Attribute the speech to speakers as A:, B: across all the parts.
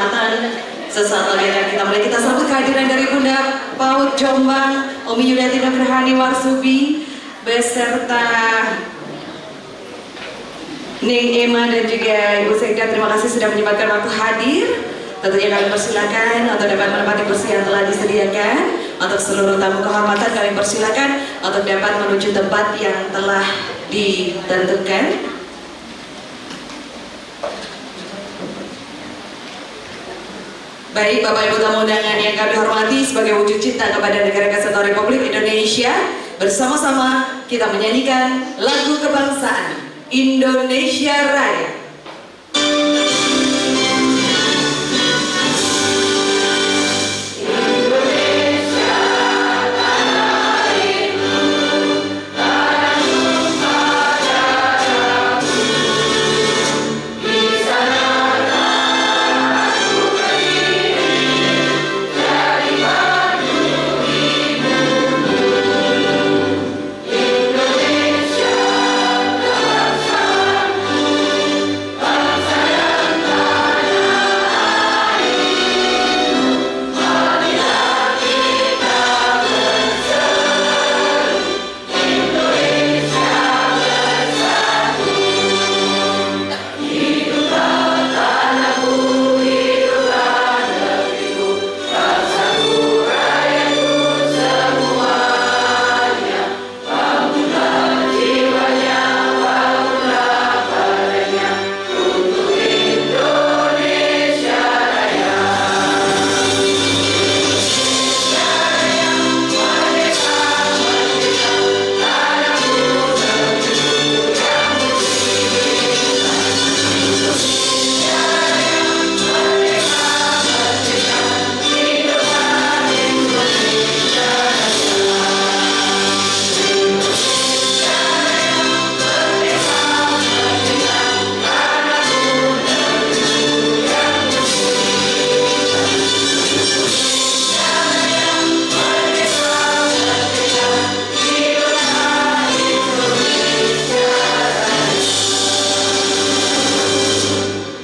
A: kehormatan, sesaat lagi akan kita mulai. Kita sambut kehadiran dari Bunda PAUD Jombang, Umi Yuliati Nugrahani Warsubi, beserta Ning Ema dan juga Ibu Sekda. Terima kasih sudah menyempatkan waktu hadir. Tentunya kami persilakan untuk dapat menempati kursi yang telah disediakan. Untuk seluruh tamu kehormatan kami persilakan untuk dapat menuju tempat yang telah ditentukan. Baik, Bapak Ibu tamu undangan yang kami hormati, sebagai wujud cinta kepada Negara Kesatuan Republik Indonesia, bersama-sama kita menyanyikan lagu kebangsaan Indonesia Raya.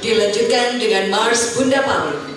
A: Dilanjutkan dengan Mars Bunda PAUD.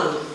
A: Paut.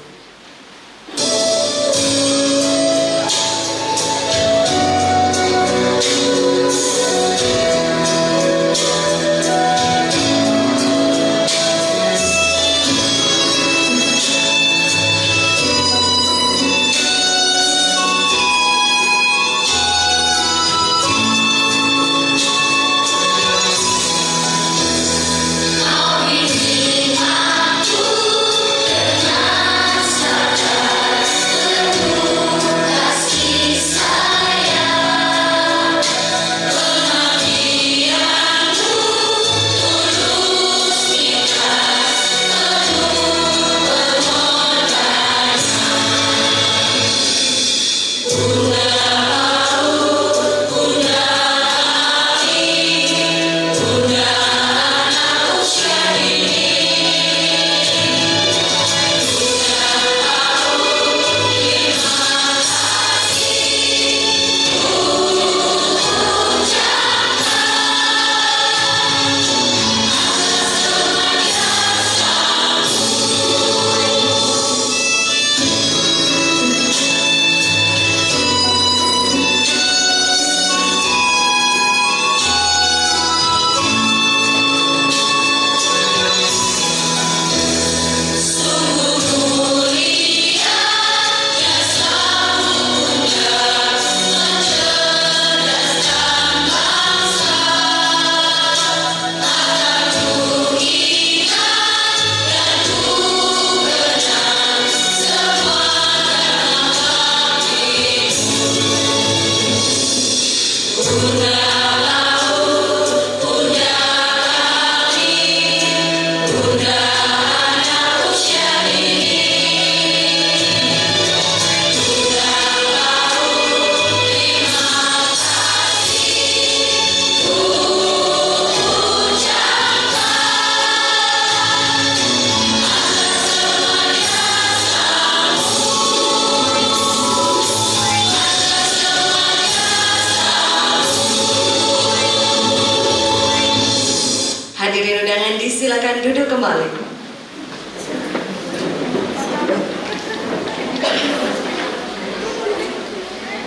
A: Hadirin undangan disilakan duduk kembali.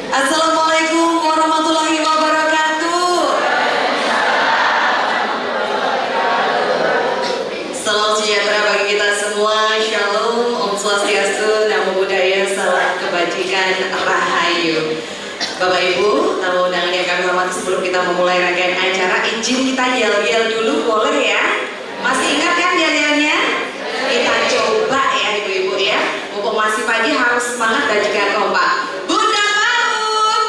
A: Assalamualaikum warahmatullahi wabarakatuh. Salam sejahtera bagi kita semua. Shalom, Om Swastiastu, Namo Buddhaya, salam kebajikan, rahayu. Bapak Ibu, tamu undangan yang kami hormati, sebelum kita memulai rangkaian acara, izin kita yel-yel dulu, boleh ya? Masih ingat kan yel-yelnya? Kita coba ya Ibu-Ibu ya. Mumpung masih pagi harus semangat dan juga kompak. Bunda Paut!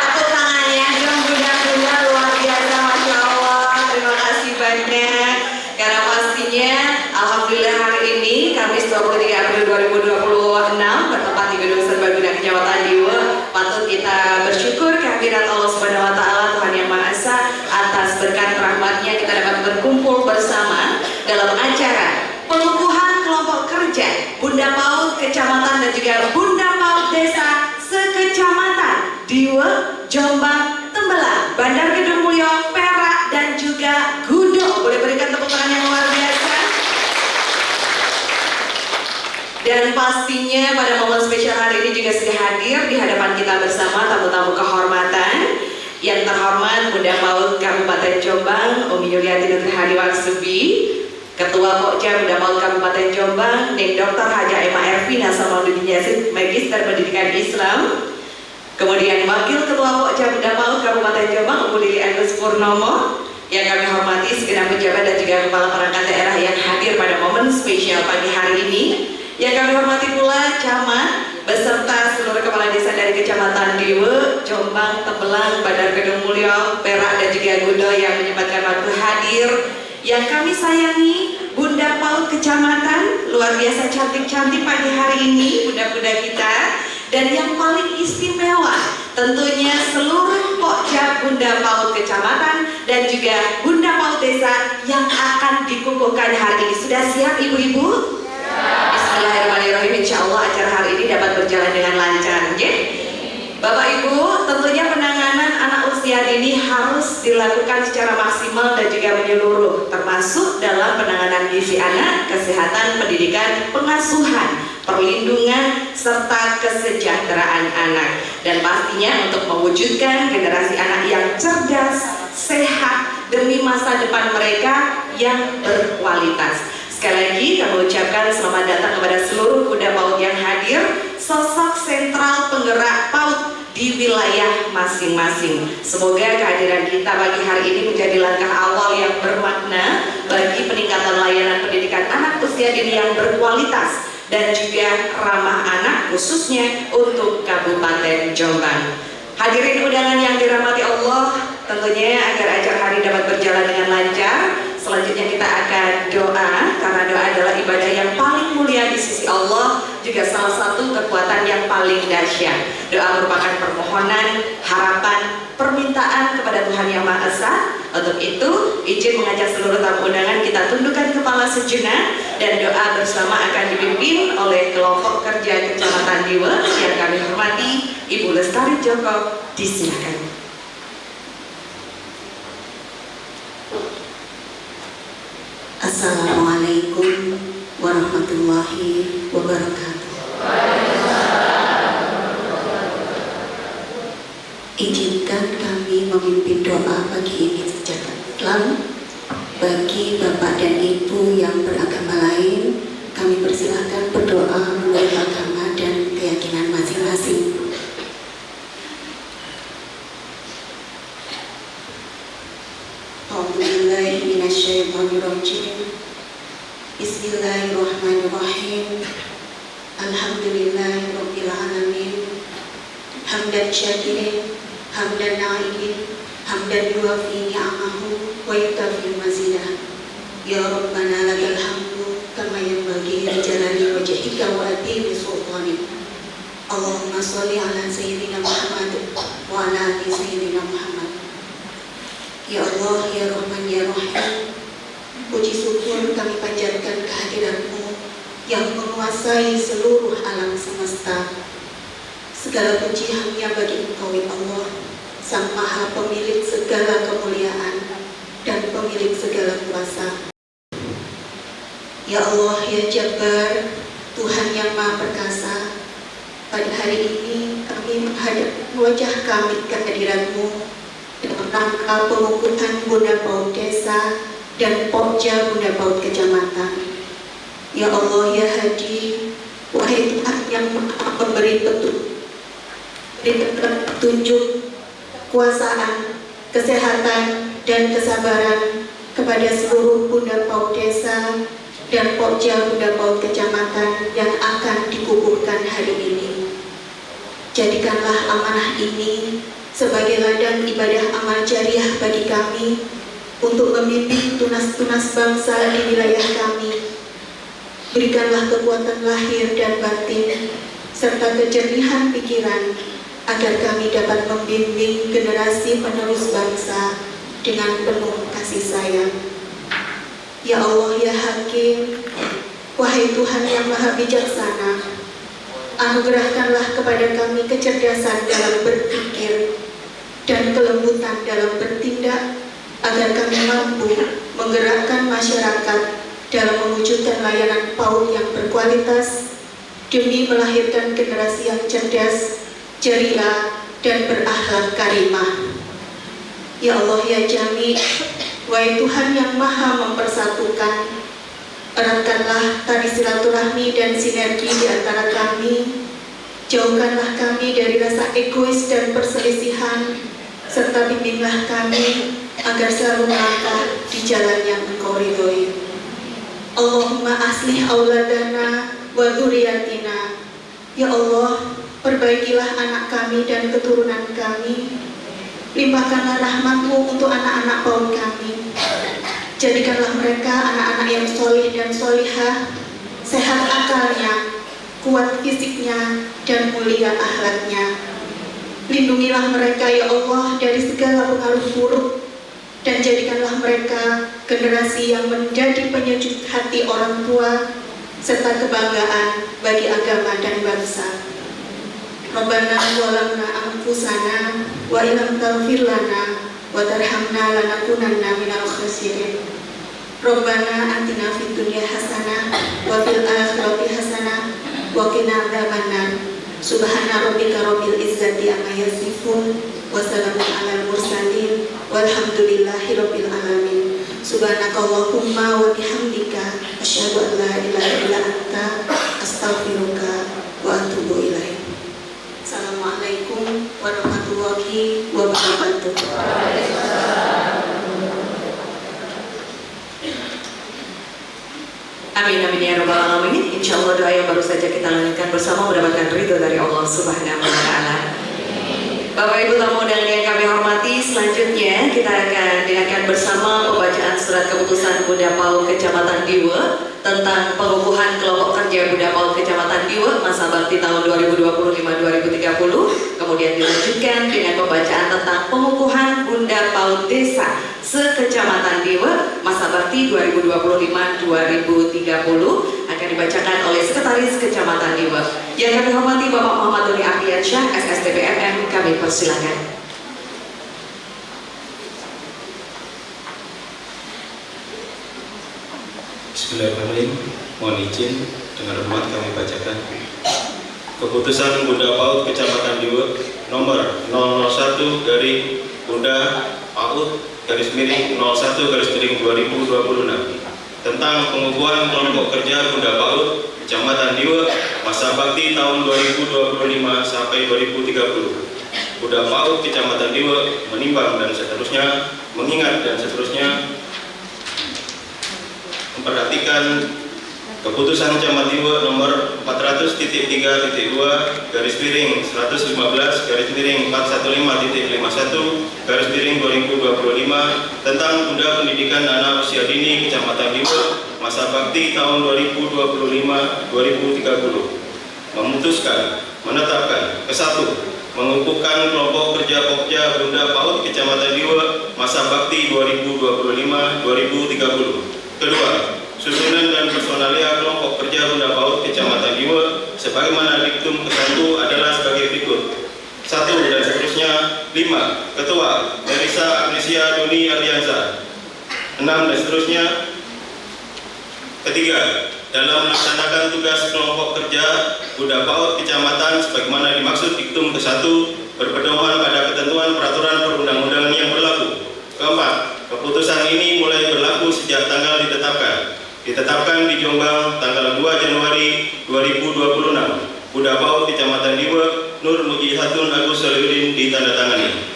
A: Tepuk tangannya dong Bunda-Bunda, luar biasa, Masya Allah. Terima kasih banyak. Karena pastinya alhamdulillah hari ini Kamis 23 April 2026 bertempat di Gedung Serbaguna Kecamatan Diwe, patut kita bersyukur kehadirat Allah Subhanahu wa taala, Tuhan Yang Maha Esa, atas berkat rahmatnya kita dapat berkumpul bersama dalam acara pengukuhan kelompok kerja Bunda Paut Kecamatan dan juga Bunda Paut Desa sekecamatan Diwe, Jombang, Tembelang, Bandar Kedung Mulyo, Perak dan juga Gudo. Boleh berikan tepuk tangan yang luar biasa. Dan pastinya pada momen spesial hari ini juga sudah hadir di hadapan kita bersama tamu-tamu kehormatan. Yang terhormat Bunda Paut Kabupaten Jombang, Umi Yuliati Nutrihari Warsubi, Ketua Pokja Bunda Paut Kabupaten Jombang, Dek Dr. Haja Emma Ervina Samaluddin Yasin, Magister Pendidikan Islam. Kemudian Wakil Ketua Pokja Bunda Paut Kabupaten Jombang, Ibu Lili Agus Purnomo. Yang kami hormati segenap pejabat dan juga kepala perangkat daerah yang hadir pada momen spesial pagi hari ini. Yang kami hormati pula camat beserta seluruh kepala desa dari Kecamatan Diwe, Jombang, Tembelang, Bandar Kedung Mulyo, Perak dan juga Gudo yang menyempatkan waktu hadir. Yang kami sayangi Bunda Paut Kecamatan, luar biasa cantik-cantik pagi hari ini bunda-bunda kita. Dan yang paling istimewa tentunya seluruh Pokja Bunda Paut Kecamatan dan juga Bunda Paut Desa yang akan dikukuhkan hari ini. Sudah siap ibu-ibu? Bismillahirrahmanirrahim. Insya Allah acara hari ini dapat berjalan dengan lancar. Bapak Ibu, tentunya penanganan anak usia usia dini harus dilakukan secara maksimal dan juga menyeluruh, termasuk dalam penanganan gizi anak, kesehatan, pendidikan, pengasuhan, perlindungan, serta kesejahteraan anak. Dan pastinya untuk mewujudkan generasi anak yang cerdas, sehat, demi masa depan mereka yang berkualitas. Sekali lagi kami ucapkan selamat datang kepada seluruh kuda PAUD yang hadir, sosok sentral penggerak PAUD di wilayah masing-masing. Semoga kehadiran kita pagi hari ini menjadi langkah awal yang bermakna bagi peningkatan layanan pendidikan anak usia dini yang berkualitas dan juga ramah anak, khususnya untuk Kabupaten Jombang. Hadirin undangan yang dirahmati Allah, tentunya agar acara hari dapat berjalan dengan lancar, selanjutnya kita akan doa, karena doa adalah ibadah yang paling mulia di sisi Allah, juga salah satu kekuatan yang paling dahsyat. Doa merupakan permohonan, harapan, permintaan kepada Tuhan Yang Maha Esa. Untuk itu, izin mengajak seluruh tamu undangan kita tundukkan kepala sejenak, dan doa bersama akan dipimpin oleh kelompok kerja Kecamatan Diwe yang kami hormati, Ibu Lestari Joko. Disilakan.
B: Assalamualaikum warahmatullahi wabarakatuh. Izinkan kami memimpin doa pagi ini secara Islam. Bagi Bapak dan Ibu yang beragama lain, kami persilahkan berdoa menurut agama dan keyakinan masing-masing. A'udzubillahiminasyaitonirrajim. Bismillahirrahmanirrahim. Alhamdulillahirabbil alamin. Hamdan syakirin, hamdan na'imin, hamdan yuwafi ni'amahu wa yukafi mazidah. Ya Rabbana lakal hamdu kama yanbaghi li jalali wajhika wa atimi sultanik. Allahumma sholli ala sayyidina Muhammad wa ala ali sayyidina Muhammad. Ya Allah, ya Rahman, ya Rahim, puji syukur kami panjatkan kehadirat-Mu yang menguasai seluruh alam semesta. Segala puji hanya bagi Engkau, ya Allah, Sang Maha Pemilik segala kemuliaan dan pemilik segala kuasa. Ya Allah, ya Jabbar, Tuhan yang Maha Perkasa, pada hari ini kami menghadap wajah kami ke hadirat-Mu dalam rangka pengukuhan Bunda PAUD Desa dan Pokja Bunda PAUD Kecamatan. Ya Allah, ya Hadi, wahai Tuhan yang Maha Pemberi petunjuk, kekuasaan, kesehatan, dan kesabaran kepada seluruh Bunda PAUD Desa dan Pokja Bunda PAUD Kecamatan yang akan dikukuhkan hari ini. Jadikanlah amanah ini sebagai ladang ibadah amal jariah bagi kami untuk memimpin tunas-tunas bangsa di wilayah kami. Berikanlah kekuatan lahir dan batin serta kejernihan pikiran agar kami dapat membimbing generasi penerus bangsa dengan penuh kasih sayang. Ya Allah, ya Hakim, wahai Tuhan yang Maha Bijaksana, anugerahkanlah kepada kami kecerdasan dalam berpikir dan kelembutan dalam bertindak agar kami mampu menggerakkan masyarakat dalam mewujudkan layanan PAUD yang berkualitas demi melahirkan generasi yang cerdas, ceria, dan berakhlak karimah. Ya Allah, ya Jami, wahai Tuhan yang Maha mempersatukan, eratkanlah tali silaturahmi dan sinergi di antara kami. Jauhkanlah kami dari rasa egois dan perselisihan, serta bimbinglah kami agar selalu melangkah di jalan yang Engkau ridhoi. Allahumma aslih auladana wa dzurriyyatina. Ya Allah, perbaikilah anak kami dan keturunan kami. Limpahkanlah rahmat-Mu untuk anak-anak PAUD kami. Jadikanlah mereka anak-anak yang solih dan solihah, sehat akalnya, kuat fisiknya, dan mulia akhlaknya. Lindungilah mereka, ya Allah, dari segala pengaruh buruk, dan jadikanlah mereka generasi yang menjadi penyejuk hati orang tua, serta kebanggaan bagi agama dan bangsa. Rabbana zalamna anfusana wa illam taghfir lana wa tarhamna lanakunanna minal khasirin. Rabbana atina fid dunya hasanah wa fil akhirati hasanah wa qina adzabannar. Subhana rabbika rabbil izzati amma yasifun wa salamun alal mursalin walhamdulillahi rabbil alamin. Subhanakallahumma wa bihamdika asyhadu an la ilaha illa anta astaghfiruka wa atubu ilaik. Assalamualaikum warahmatullahi wabarakatuh.
A: Amin amin ya rabbal alamin. Insyaallah doa yang baru saja kita lanjutkan bersama mendapatkan ridho dari Allah Subhanahu wa taala. Bapak Ibu tamu dan yang kami hormati, selanjutnya kita akan dengarkan bersama pembacaan surat keputusan Bunda PAUD Kecamatan Diwe tentang pengukuhan kelompok kerja Bunda PAUD Kecamatan Diwe masa bakti tahun 2025-2030. Kemudian dilanjutkan dengan pembacaan tentang pengukuhan Bunda PAUD Desa se-Kecamatan Diwe masa bakti 2025-2030 akan dibacakan oleh Sekretaris Kecamatan Diwe. Yang kami hormati Bapak Muhammad Doni Ardiansyah, SSDP MM, kami persilakan.
C: Bismillahirrahmanirrahim. Mohon izin dengan hormat kami bacakan keputusan Bunda PAUD Kecamatan Diwe nomor 001 garing Bunda PAUD garis miring 01 garis miring 2026 tentang pengukuhan kelompok kerja Bunda PAUD Kecamatan Diwe masa bakti tahun 2025 sampai 2030. Bunda PAUD Kecamatan Diwe menimbang dan seterusnya, mengingat dan seterusnya, memperhatikan keputusan Camat Diwe nomor 400.3.2 garis miring 115 garis miring 415.51 garis miring 2025 tentang Bunda Pendidikan Anak Usia Dini Kecamatan Diwe masa bakti tahun 2025-2030 memutuskan menetapkan ke-1 mengukuhkan kelompok kerja Pokja Bunda PAUD Kecamatan Diwe masa bakti 2025-2030. Kedua, susunan dan personalia kelompok kerja Bunda PAUD Kecamatan Diwe sebagaimana diktum ke-1 adalah sebagai berikut. 1 dan seterusnya. 5. Ketua Merisa Agnesia Doni Ardiansyah. 6 dan seterusnya. Ketiga, dalam melaksanakan tugas kelompok kerja Bunda PAUD Kecamatan sebagaimana dimaksud diktum ke-1 berpedoman pada ketentuan peraturan perundang-undangan yang berlaku. Keempat, keputusan ini mulai berlaku sejak tanggal ditetapkan di Jombang tanggal 2 Januari 2026. Bunda PAUD Kecamatan Diwe Nur Mujizatun Agus Solihuddin ditandatangani.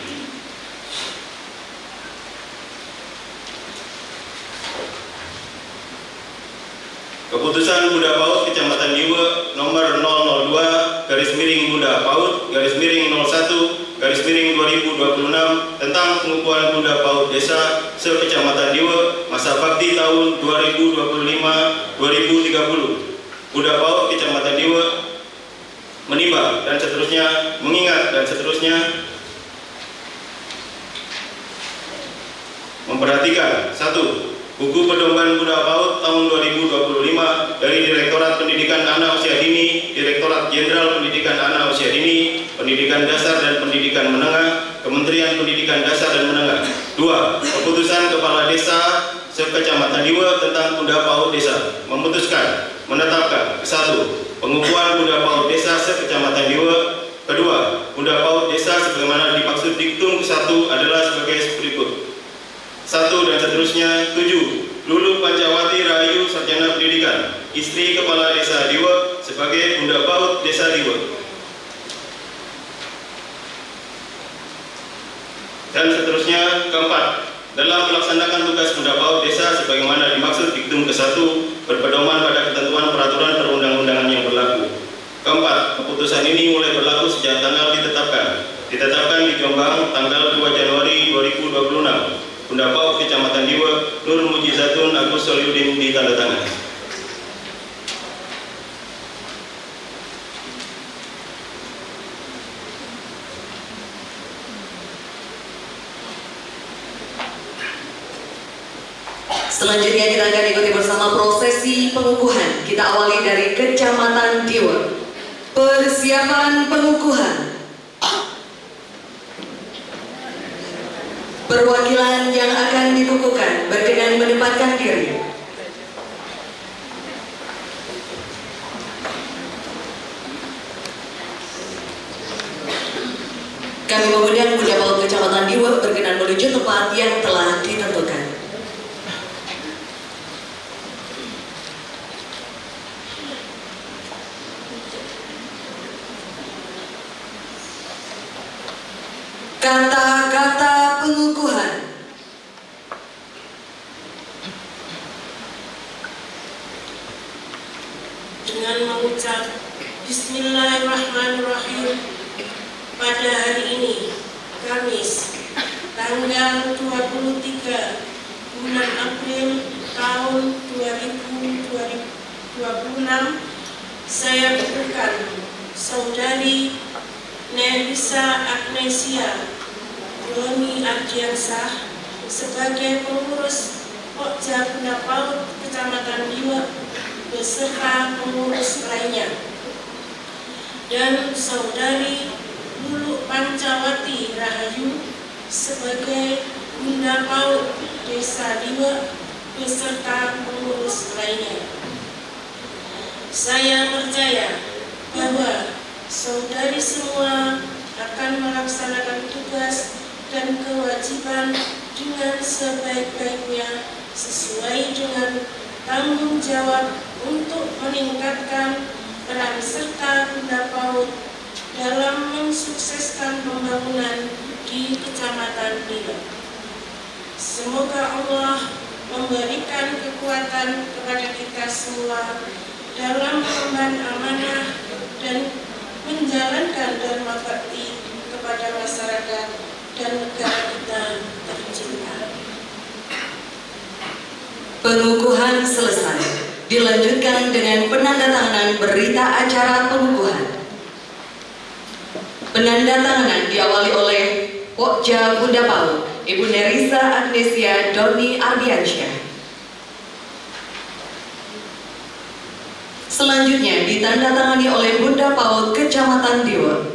C: Keputusan Bunda PAUD Kecamatan Diwe nomor 002 garis miring Bunda PAUD garis miring 01 garis miring 2026 tentang pengukuhan Bunda PAUD Desa se-Kecamatan Diwe masa bakti tahun 2025-2030. Bunda PAUD Kecamatan Diwe menimbang dan seterusnya, mengingat dan seterusnya, memperhatikan 1. Buku Pedoman Bunda PAUD tahun 2025 dari Direktorat Pendidikan Anak Usia Dini, Direktorat Jenderal Pendidikan Anak Usia Dini, Pendidikan Dasar dan Pendidikan Menengah, Kementerian Pendidikan Dasar dan Menengah. 2. Keputusan Kepala Desa se-Kecamatan Diwe tentang Bunda PAUD Desa memutuskan menetapkan 1. Pengukuhan Bunda PAUD Desa se-Kecamatan Diwe. Kedua, Bunda PAUD Desa sebagaimana dimaksud diktum ke-1 adalah sebagai berikut. 1 dan seterusnya. 7. Lulu Pancawati Rahayu Sarjana Pendidikan, istri Kepala Desa Diwe sebagai Bunda PAUD Desa Diwe. Dan seterusnya. Keempat, dalam melaksanakan tugas Bunda PAUD Desa sebagaimana dimaksud diktum ke-1 berpedoman pada ketentuan peraturan perundang-undangan yang berlaku. Keempat, keputusan ini mulai berlaku sejak tanggal ditetapkan di Jombang tanggal 2 Januari 2026. Bunda PAUD Kecamatan Diwe Nur Mujizatun Agus Solihuddin ditandatangani.
A: Selanjutnya kita akan ikuti bersama prosesi pengukuhan. Kita awali dari Kecamatan Diwe. Persiapan pengukuhan. Perwakilan yang akan dikukuhkan berkenan menempatkan diri. Kami mengundang Bunda Paut Kecamatan Diwe berkenan menuju tempat yang telah ditentukan. Kata-kata pengukuhan.
D: Dengan mengucap Bismillahirrahmanirrahim, pada hari ini, Kamis, tanggal 23 bulan April tahun 2026, saya kukuhkan Saudari Nerissa Agnesia Doni Ardiansah sebagai pengurus Pokja Bunda Paut Kecamatan Diwe beserta pengurus lainnya, dan Saudari Lulu Pancawati Rahayu sebagai Bunda Paut Desa Diwe beserta pengurus lainnya. Saya percaya bahwa saudari semua akan melaksanakan tugas dan kewajiban dengan sebaik-baiknya sesuai dengan tanggung jawab untuk meningkatkan peran serta Bunda Paut dalam mensukseskan pembangunan di Kecamatan Diwe. Semoga Allah memberikan kekuatan kepada kita semua dalam mengemban amanah dan menjalankan dharma bakti kepada masyarakat dan negara kita tercinta.
A: Pengukuhan selesai. Dilanjutkan dengan penandatanganan berita acara pengukuhan. Penandatanganan diawali oleh Pokja Bunda Paut, Ibu Nerissa Agnesia Doni Ardiansyah. Selanjutnya ditandatangani oleh Bunda Paut Kecamatan Diwe.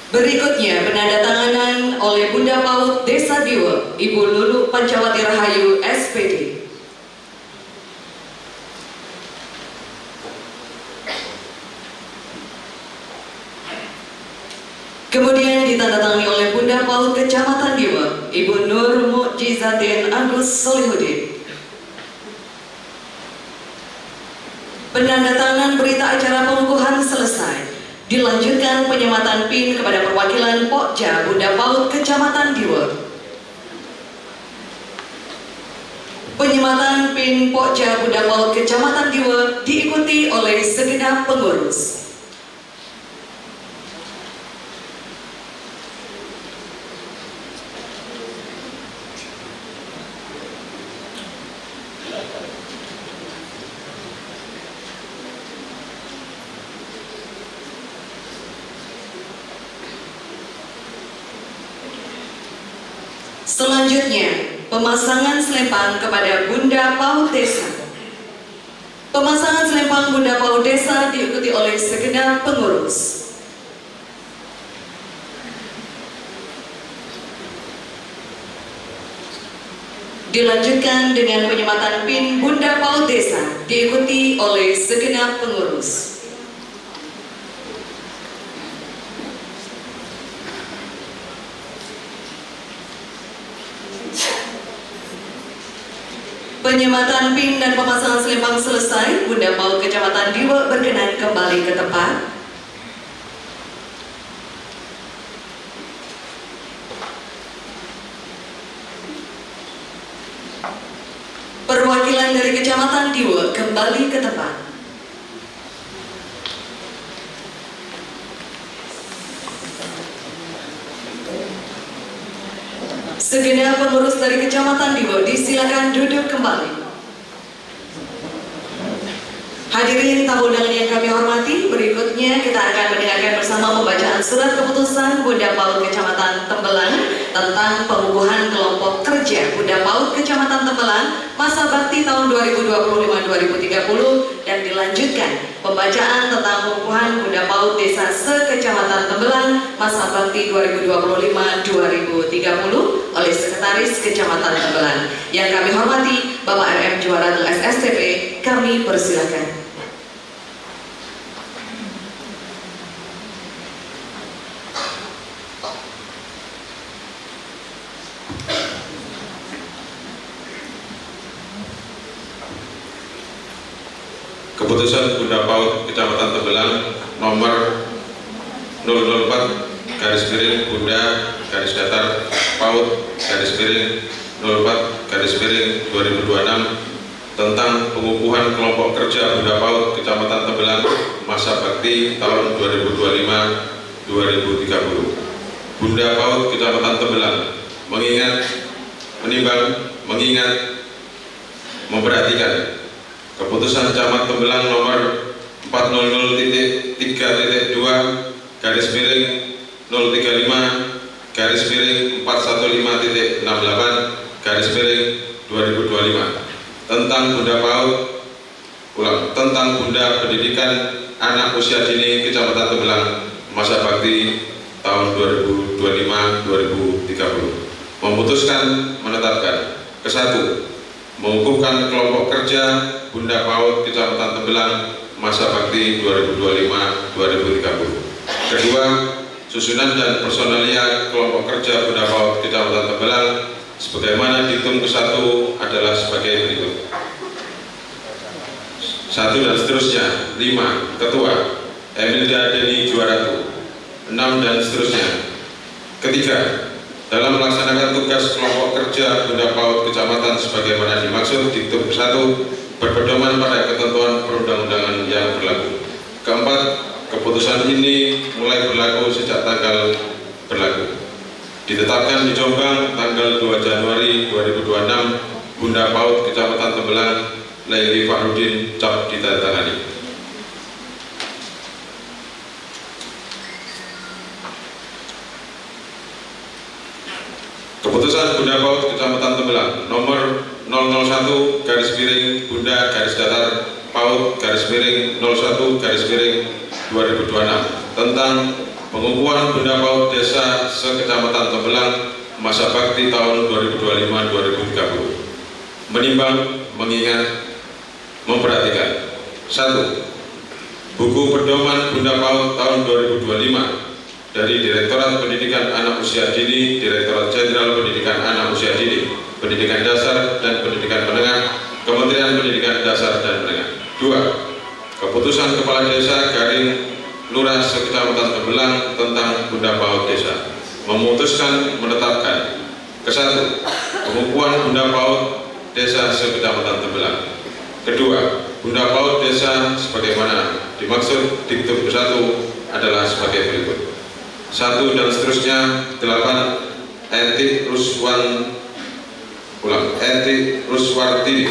A: Berikutnya penandatanganan oleh Bunda Paut Desa Diwe, Ibu Lulu Pancawati Rahayu SPD. Kemudian ditandatangani oleh Bunda Paut Kecamatan Diwe, Ibu Nur Mukjizatin Agus Solihudin. Penandatanganan berita acara pengukuhan selesai. Dilanjutkan penyematan PIN kepada perwakilan Pokja Bunda Paut Kecamatan Diwe. Penyematan PIN Pokja Bunda Paut Kecamatan Diwe diikuti oleh segenap pengurus. Selanjutnya, pemasangan selempang kepada Bunda Paut Desa. Pemasangan selempang Bunda Paut Desa diikuti oleh segenap pengurus. Dilanjutkan dengan penyematan PIN Bunda Paut Desa diikuti oleh segenap pengurus. Penyematan PIN dan pemasangan selempang selesai, Bunda Paut Kecamatan Diwe berkenan kembali ke tempat. Perwakilan dari Kecamatan Diwe kembali ke tempat. Segenap pengurus dari Kecamatan Diwe disilakan duduk kembali. Hadirin tamu undangan yang kami hormati, berikutnya kita akan mendengarkan bersama pembacaan surat keputusan Bunda Paut Kecamatan Tembelang tentang pengukuhan kelompok kerja Pekerja Bunda PAUD Kecamatan Tembelang masa bakti tahun 2025-2030 dan dilanjutkan pembacaan tentang pengukuhan Bunda PAUD Desa se-Kecamatan Tembelang masa bakti 2025-2030 oleh Sekretaris Kecamatan Tembelang. Yang kami hormati Bapak RM Juara SSTP, kami persilakan.
E: Keputusan Bunda PAUD Kecamatan Tembelang nomor 004 garis miring Bunda garis datar PAUD garis miring 04 garis miring 2026 tentang pengukuhan kelompok kerja Bunda PAUD Kecamatan Tembelang masa bakti tahun 2025-2030. Bunda PAUD Kecamatan Tembelang mengingat, memperhatikan Keputusan Camat Tembelang nomor 400.3.2 garis miring 035 garis miring 415.68 garis miring 2025 tentang Bunda PAUD tentang Bunda Pendidikan Anak Usia Dini Kecamatan Tembelang masa bakti tahun 2025-2030 memutuskan menetapkan ke-1 mengukuhkan kelompok kerja Bunda PAUD Kecamatan Tembelang masa bakti 2025-2030. Kedua, susunan dan personalia kelompok kerja Bunda PAUD Kecamatan Tembelang sebagaimana dihitung ke-1 adalah sebagai berikut. 1 dan seterusnya. 5. Ketua Emilda Deni Juaratu. 6 dan seterusnya. Ketiga, dalam melaksanakan tugas kelompok kerja Bunda PAUD Kecamatan sebagaimana dimaksud di Ketum 1 berpedoman pada ketentuan perundang-undangan yang berlaku. Keempat, keputusan ini mulai berlaku sejak tanggal berlaku. Ditetapkan di Jombang tanggal 2 Januari 2026, Bunda PAUD Kecamatan Tembelang Laili Fahrudin cap ditandatangani. Keputusan Bunda PAUD Kecamatan Tembelang nomor 001 garis miring Bunda garis datar PAUD garis miring 01 garis miring 2026 tentang pengukuhan Bunda PAUD Desa se-Kecamatan Tembelang masa bakti tahun 2025-2030. Menimbang, mengingat, memperhatikan. 1. Buku Pedoman Bunda PAUD tahun 2025 dari Direktorat Pendidikan Anak Usia Dini, Direktorat Jenderal Pendidikan Anak Usia Dini, Pendidikan Dasar dan Pendidikan Menengah, Kementerian Pendidikan Dasar dan Menengah. 2. Keputusan Kepala Desa Garing Lurah se-Kecamatan Tembelang tentang Bunda PAUD Desa memutuskan menetapkan ke-1 pengukuhan Bunda PAUD Desa se-Kecamatan Tembelang. Kedua, Bunda PAUD Desa sebagaimana dimaksud di Ketum 1 adalah sebagai berikut. 1 dan seterusnya. 8. Enti Ruswartini,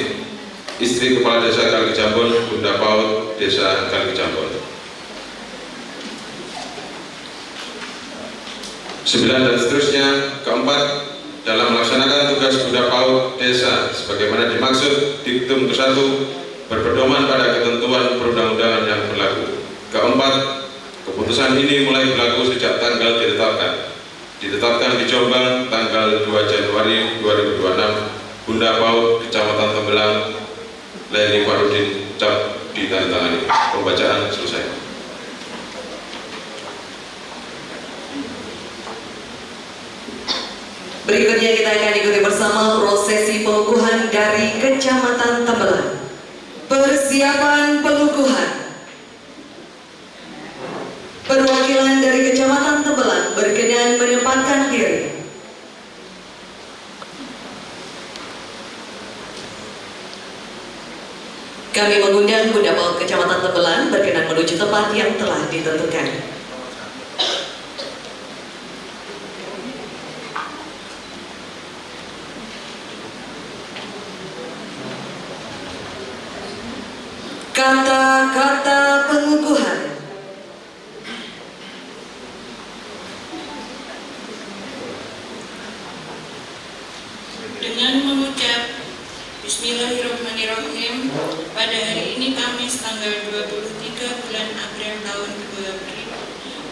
E: istri Kepala Desa Kalikijambon, Bunda PAUD Desa Kalikijambon. 9 dan seterusnya. Keempat, dalam melaksanakan tugas Bunda PAUD Desa sebagaimana dimaksud di Ketum 1 berpedoman pada ketentuan perundang-undangan yang berlaku. Keempat, keputusan ini mulai berlaku sejak tanggal ditetapkan di Jombang tanggal 2 Januari 2026, Bunda PAUD Kecamatan Tembelang Laili Fahrudin cap ditandatangani. Pembacaan selesai.
A: Berikutnya kita akan ikuti bersama prosesi pengukuhan dari Kecamatan Tembelang. Persiapan pengukuhan. Perwakilan dari Kecamatan Tembelang berkenan menempatkan diri. Kami mengundang Bunda PAUD Kecamatan Tembelang berkenan menuju tempat yang telah ditentukan. Kata-kata pengukuhan.
D: dengan mengucap Bismillahirrahmanirrahim. Pada hari ini Kamis tanggal 23 bulan April tahun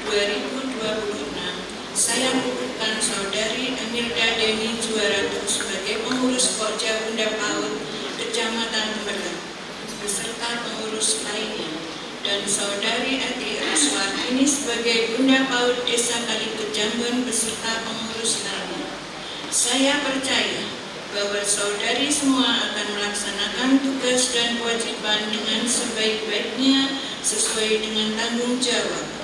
D: 2026, saya kukuhkan Saudari Emilda Deni Juwaratu sebagai pengurus Pokja Bunda PAUD Kecamatan Tembelang beserta pengurus lainnya, dan Saudari Eti Ruswardini sebagai Bunda PAUD Desa Kalikejambon beserta pengurus lainnya. Saya percaya bahwa saudari semua akan melaksanakan tugas dan kewajiban dengan sebaik-baiknya sesuai dengan tanggung jawab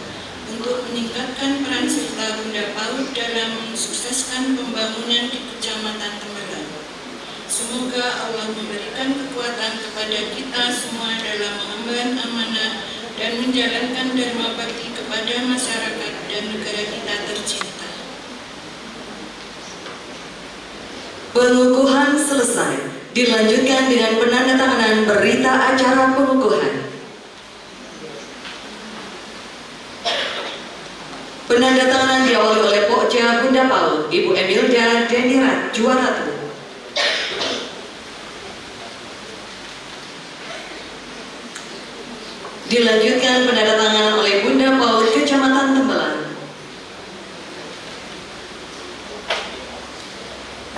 D: untuk meningkatkan peran serta Bunda PAUD dalam mensukseskan pembangunan di Kecamatan Tembelang. Semoga Allah memberikan kekuatan kepada kita semua dalam mengemban amanah dan menjalankan dharma bakti kepada masyarakat dan negara kita tercinta.
A: Pengukuhan selesai, dilanjutkan dengan penandatanganan berita acara pengukuhan. Penandatanganan diawali oleh Pokja Bunda PAUD Ibu Emilda Deni Juwaratu. Dilanjutkan penandatanganan oleh Bunda PAUD Kecamatan Tembelang.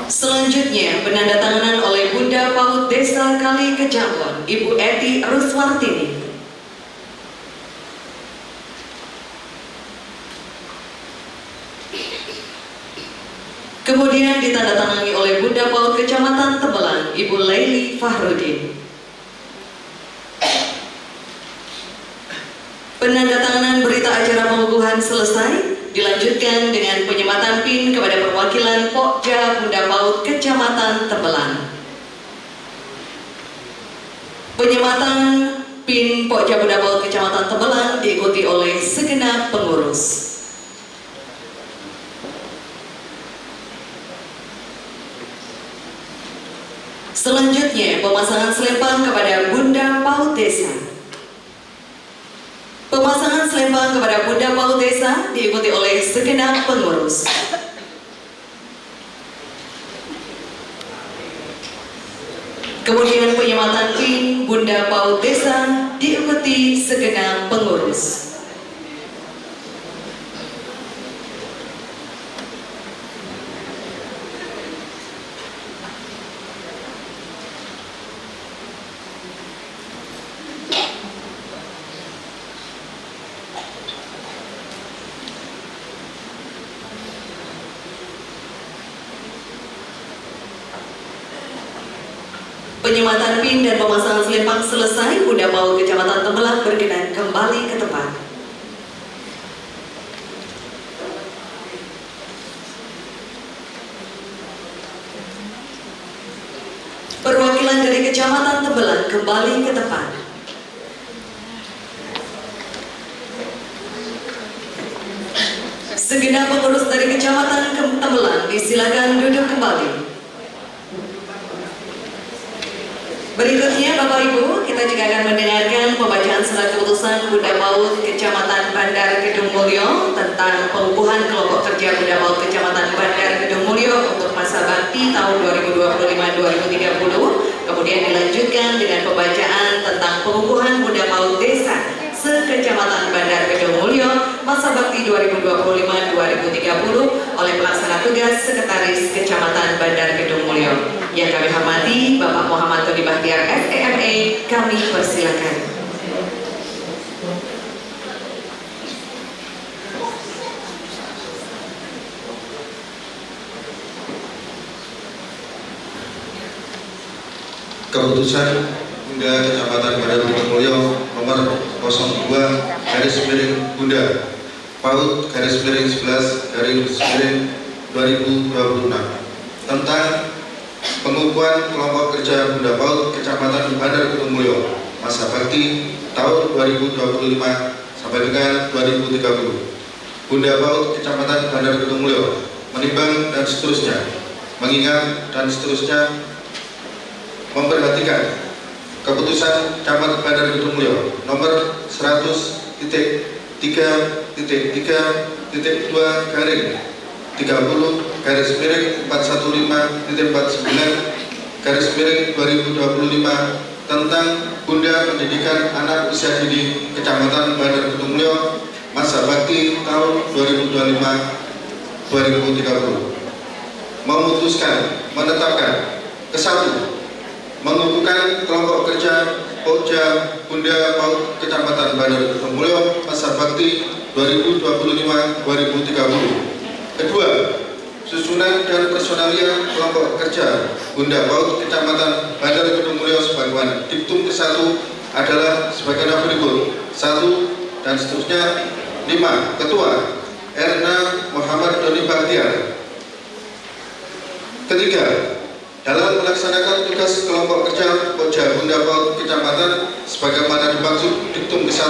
A: Selanjutnya penandatanganan oleh Bunda PAUD Desa Kalikejambon Ibu Eti Ruswardini. Kemudian ditandatangani oleh Bunda PAUD Kecamatan Tembelang Ibu Laili Fahrudin. Penandatanganan berita acara pengukuhan selesai, dilanjutkan dengan penyematan PIN kepada perwakilan Pokja Bunda PAUD Kecamatan Tembelang. Penyematan PIN Pokja Bunda PAUD Kecamatan Tembelang diikuti oleh segenap pengurus. Selanjutnya pemasangan selempang kepada Bunda PAUD Desa. Pemasangan selempang kepada Bunda PAUD Desa diikuti oleh segenap pengurus. Kemudian penyematan PIN Bunda PAUD Desa diikuti segenap pengurus. Penyematan PIN dan pemasangan selempang selesai, Bunda PAUD Kecamatan Tembelang berkenan kembali ke tempat. Perwakilan dari Kecamatan Tembelang kembali ke tempat. Segenap pengurus dari Kecamatan Tembelang disilakan duduk kembali. Berikutnya Bapak Ibu, kita juga akan mendengarkan pembacaan surat keputusan Bunda PAUD Kecamatan Bandar Kedung Mulyo tentang pengukuhan kelompok kerja Bunda PAUD Kecamatan Bandar Kedung Mulyo untuk masa bakti tahun 2025-2030. Kemudian dilanjutkan dengan pembacaan tentang pengukuhan Bunda PAUD Desa se-Kecamatan Bandar Kedung Mulyo masa bakti 2025-2030 oleh pelaksana tugas Sekretaris Kecamatan Bandar Kedung Mulyo. Yang kami hormati Bapak Muhammad Tony Bahtiar SEMA, kami persilakan.
F: Keputusan Bunda Kecamatan Bandar Kedung Mulyo nomor 02/Bunda PAUD /11/2026 tentang pengukuhan kelompok kerja Bunda PAUD Kecamatan Bandar Kedung Mulyo masa bakti tahun 2025 sampai dengan 2030. Bunda PAUD Kecamatan Bandar Kedung Mulyo menimbang dan seterusnya, mengingat dan seterusnya, memperhatikan keputusan Camat Bandar Kedung Mulyo nomor 100.3.3.2 30/415.49/2025 tentang Bunda Pendidikan Anak Usia Dini Kecamatan Bandar Kedungmulyo masa bakti tahun 2025-2030. Memutuskan menetapkan ke-1 mengukuhkan kelompok kerja Pokja Bunda PAUD Kecamatan Bandar Kedungmulyo masa bakti 2025-2030. Kedua, susunan dan personalia kelompok kerja Bunda PAUD Kecamatan Bandar Kedungmulyo sebagaimana diktum ke-1 adalah sebagaimana berikut. 1 dan seterusnya. 5. Ketua Erna Muhammad Doni Bahtiar. Ketiga, dalam melaksanakan tugas kelompok kerja Pokja Bunda PAUD Kecamatan sebagaimana dimaksud diktum ke-1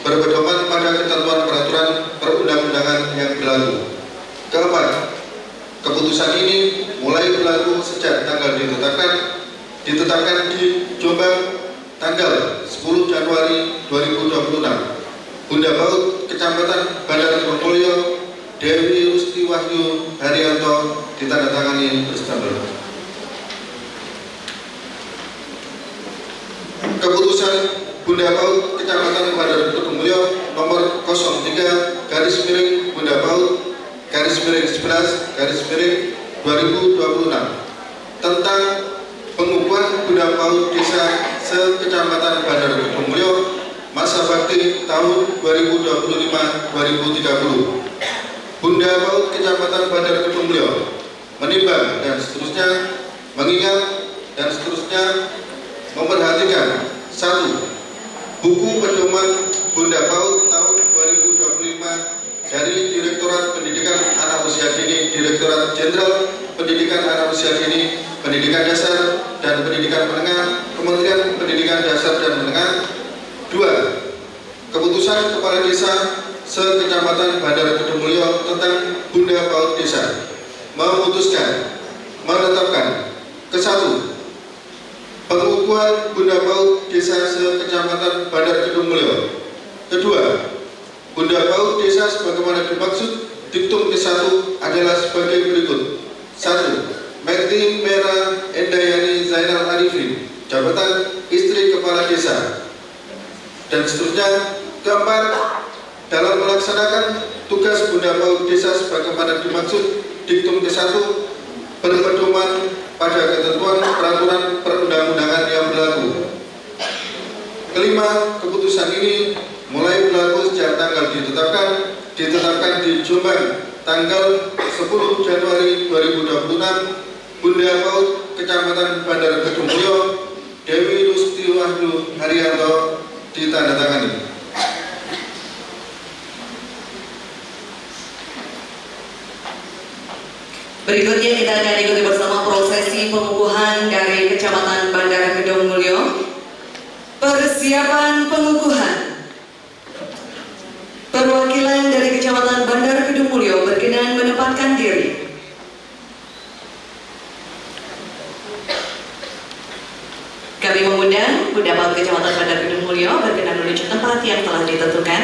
F: berpedoman pada ketentuan peraturan perundang-undangan yang berlaku. Keempat, keputusan ini mulai berlaku sejak tanggal ditetapkan di Jombang tanggal 10 Januari 2026. Bunda PAUD Kecamatan Bandar Kedungmulyo Dewi Rusti Wahyu Haryanto ditandatangani bersama. Keputusan Bunda PAUD Kecamatan Bandar Kedungmulyo nomor 03/Bunda PAUD /11/2026 tentang pengukuhan Bunda PAUD Desa se-Kecamatan Bandar Kedungmulyo masa bakti tahun 2025-2030. Bunda PAUD Kecamatan Bandar Kedungmulyo menimbang dan seterusnya, mengingat dan seterusnya, memperhatikan 1. Buku pedoman Bunda PAUD tahun 2025 dari Direktorat Pendidikan Anak Usia Dini, Direktorat Jenderal Pendidikan Anak Usia Dini, Pendidikan Dasar dan Pendidikan Menengah, Kementerian Pendidikan Dasar dan Menengah. 2. Keputusan Kepala Desa se-Kecamatan Bandar Kedungmulyo tentang Bunda PAUD Desa memutuskan menetapkan ke-1 pengukuhan Bunda PAUD Desa se-Kecamatan Bandar Kedungmulyo. Kedua, Bunda PAUD Desa sebagaimana dimaksud diktum ke-1 adalah sebagai berikut. 1. Mekti Mera Endayani Zainal Arifin, jabatan istri kepala desa, dan seterusnya. Keempat, dalam melaksanakan tugas Bunda PAUD Desa sebagaimana dimaksud diktum ke-1 berpedoman pada ketentuan peraturan perundang-undangan yang berlaku. Kelima, keputusan ini mulai berlaku sejak tanggal ditetapkan di Jombang tanggal 10 Januari 2026. Bunda PAUD Kecamatan Bandar Kedungmulyo Dewi Rusti Wahyu Haryanto ditandatangani.
A: Berikutnya kita akan ikuti bersama prosesi pengukuhan dari Kecamatan Bandar Kedungmulyo. Persiapan pengukuhan. Perwakilan dari Kecamatan Bandar Kedungmulyo berkenan menempatkan diri. Kami mengundang Bunda PAUD Kecamatan Bandar Kedungmulyo berkenan menuju tempat yang telah ditentukan.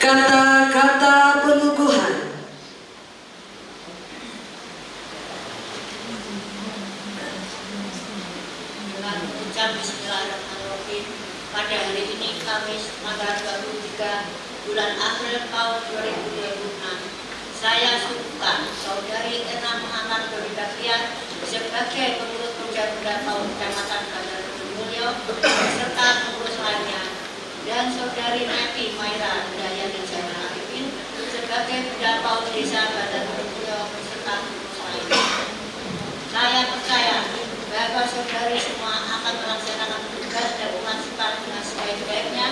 A: Kata-kata pengukuhan.
G: Dengan ucap Bismillahirrahmanirrahim, pada hari ini Kamis tanggal 23 bulan April tahun 2026, saya sukukan Saudari Erna Muhammad Doni Bahtiar sebagai pengurus Pokja Bunda PAUD Kecamatan Bandar Kedungmulyo serta pengurus lainnya, dan Saudari Mekti Mera Endayani Zainal Arifin sebagai Bunda PAUD Desa Bandar Kedungmulyo beserta pengurus lainnya. Saya percaya bahwa saudari semua akan melaksanakan tugas dan kewajiban dengan sebaik-baiknya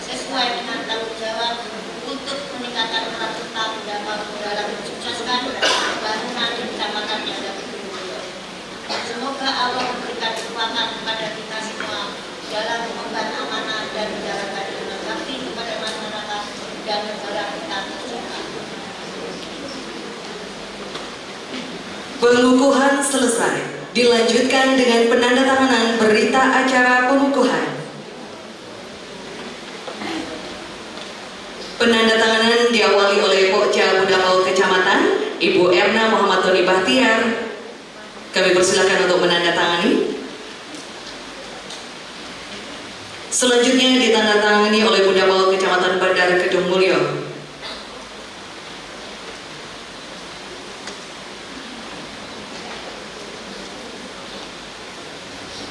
G: sesuai dengan tanggung jawab untuk peningkatan peran-serta Bunda PAUD dalam mensukseskan pembangunan di Kecamatan Bandar Kedungmulyo. Semoga Allah memberikan kekuatan kepada kita semua dalam mengemban amanah dan menjalankan dengan bakti kepada masyarakat dan negara kita tercinta.
A: Pengukuhan selesai. Dilanjutkan dengan penandatanganan berita acara pengukuhan. Penandatanganan diawali oleh Pokja Bunda Paut Kecamatan, Ibu Erna Muhammad Tony Bahtiar. Kami persilakan untuk menandatangani. Selanjutnya ditandatangani oleh Bunda Paut Kecamatan Bandar Kedung Mulyo.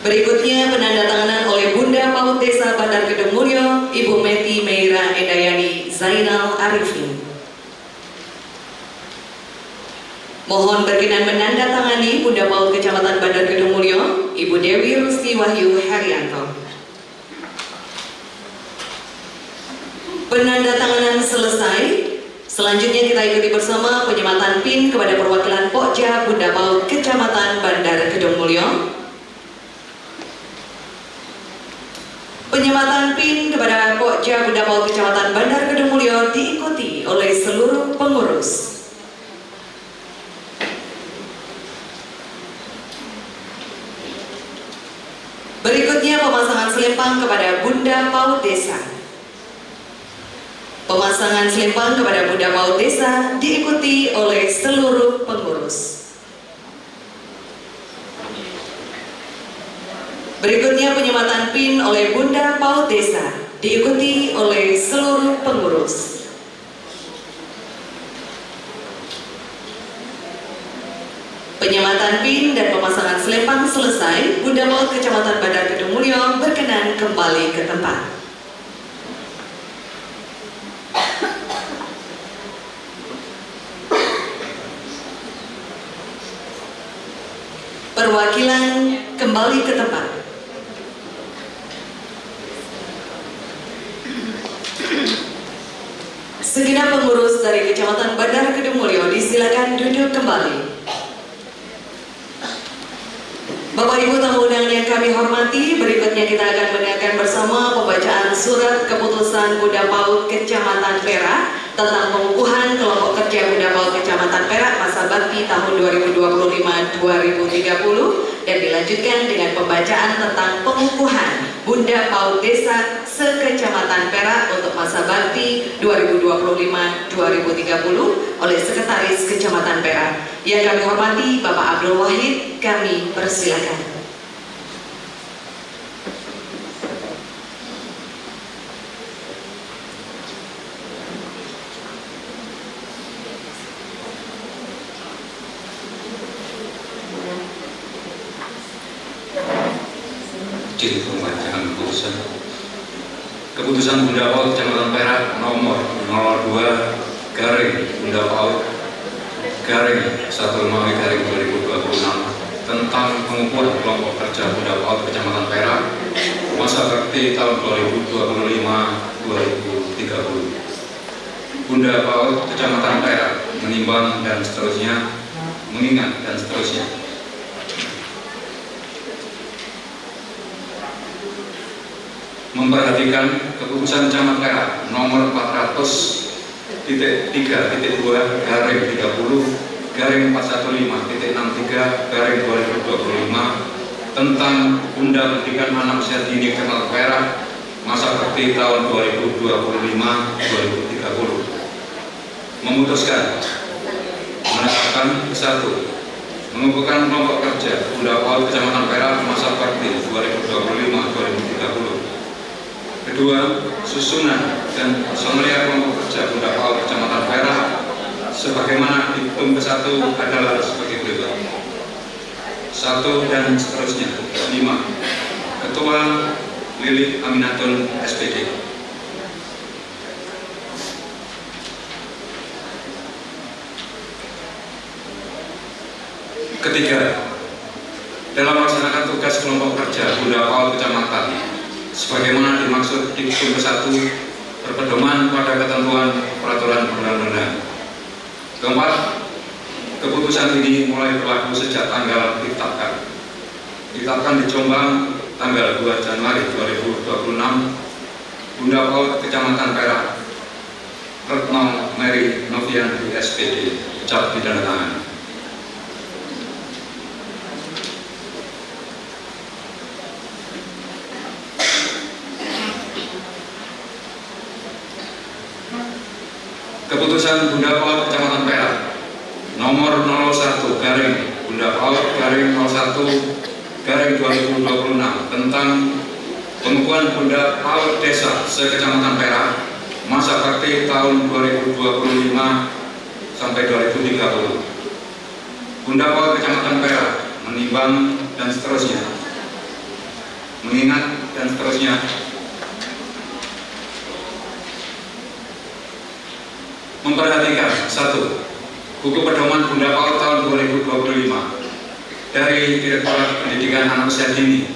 A: Berikutnya penandatanganan oleh Bunda Paut Desa Bandar Kedung Mulyo, Ibu Meti Meira Endayani Zainal Arifin. Mohon berkenan menandatangani Bunda Paut Kecamatan Bandar Kedung Mulyo, Ibu Dewi Rusti Wahyu Herianto. Penandatanganan selesai. Selanjutnya kita ikuti bersama penyematan PIN kepada perwakilan Pokja Bunda Paut Kecamatan Bandar Kedung Mulyo. Penyematan PIN kepada Pokja Bunda Paut Kecamatan Bandar Kedung Mulyo diikuti oleh seluruh pengurus. Berikutnya pemasangan selempang kepada Bunda Paut Desa. Pemasangan selempang kepada Bunda Paut Desa diikuti oleh seluruh pengurus. Berikutnya penyematan PIN oleh Bunda Paut Desa diikuti oleh seluruh pengurus. Penyematan PIN dan pemasangan selempang selesai. Bunda Paut Kecamatan Bandar Kedung Mulyo berkenan kembali ke tempat. Perwakilan kembali ke tempat. Segenap pengurus dari Kecamatan Bandar Kedung Mulyo disilakan duduk kembali. Bapak Ibu tamu undangan yang kami hormati, berikutnya kita akan mendengarkan bersama pembacaan surat keputusan Bunda Paut Kecamatan Perak tentang pengukuhan kelompok kerja Bunda Paut Kecamatan Perak masa bakti tahun 2025-2030 dan dilanjutkan dengan pembacaan tentang pengukuhan Bunda Paut Desa se-Kecamatan Perak untuk masa bakti 2025-2030 oleh Sekretaris Kecamatan Perak. Yang kami hormati Bapak Abdul Wahid, kami persilakan.
H: Izin pembacaan keputusan Bunda Paut Kecamatan Perak nomor 02 Bunda Paut 1 Romawi 2026 tentang pengukuhan kelompok kerja Bunda Paut Kecamatan Perak masa bakti tahun 2025-2030. Bunda Paut Kecamatan Perak menimbang dan seterusnya, mengingat dan seterusnya. Memperhatikan keputusan Camat Perak nomor 400.30-415.63/2025 tentang Undang Pendidikan Anak Usia Dini Kecamatan Perak masa bakti tahun 2025-2030. Memutuskan menetapkan satu, mengukuhkan kelompok kerja Bunda Paut Kecamatan Perak masa bakti 2025-2030. Kedua, susunan dan personil kelompok kerja Bunda Paut Kecamatan Perak sebagaimana diktum ke-1 adalah sebagai berikut. 1 dan seterusnya. 5. Ketua Lilik Aminatun SPD. Ketiga, dalam melaksanakan tugas kelompok kerja Bunda Paut Kecamatan sebagaimana dimaksud diktum ke-1 berpedoman pada ketentuan peraturan perundang-undangan. Keempat, keputusan ini mulai berlaku sejak tanggal ditetapkan di Jombang tanggal 2 Januari 2026. Bunda Paut Kecamatan Perak Retno Mary Novian SPD ucap ditandatangani. Keputusan Bunda PAUD Kecamatan Perak nomor 01 garing Bunda PAUD garing 01 garing 2026 tentang pengukuhan Bunda PAUD Desa se-Kecamatan Perak masa bakti tahun 2025 sampai 2030. Bunda PAUD Kecamatan Perak menimbang dan seterusnya, mengingat dan seterusnya. Memperhatikan 1. Buku pedoman Bunda PAUD tahun 2025 dari Direktorat Pendidikan Anak Usia Dini,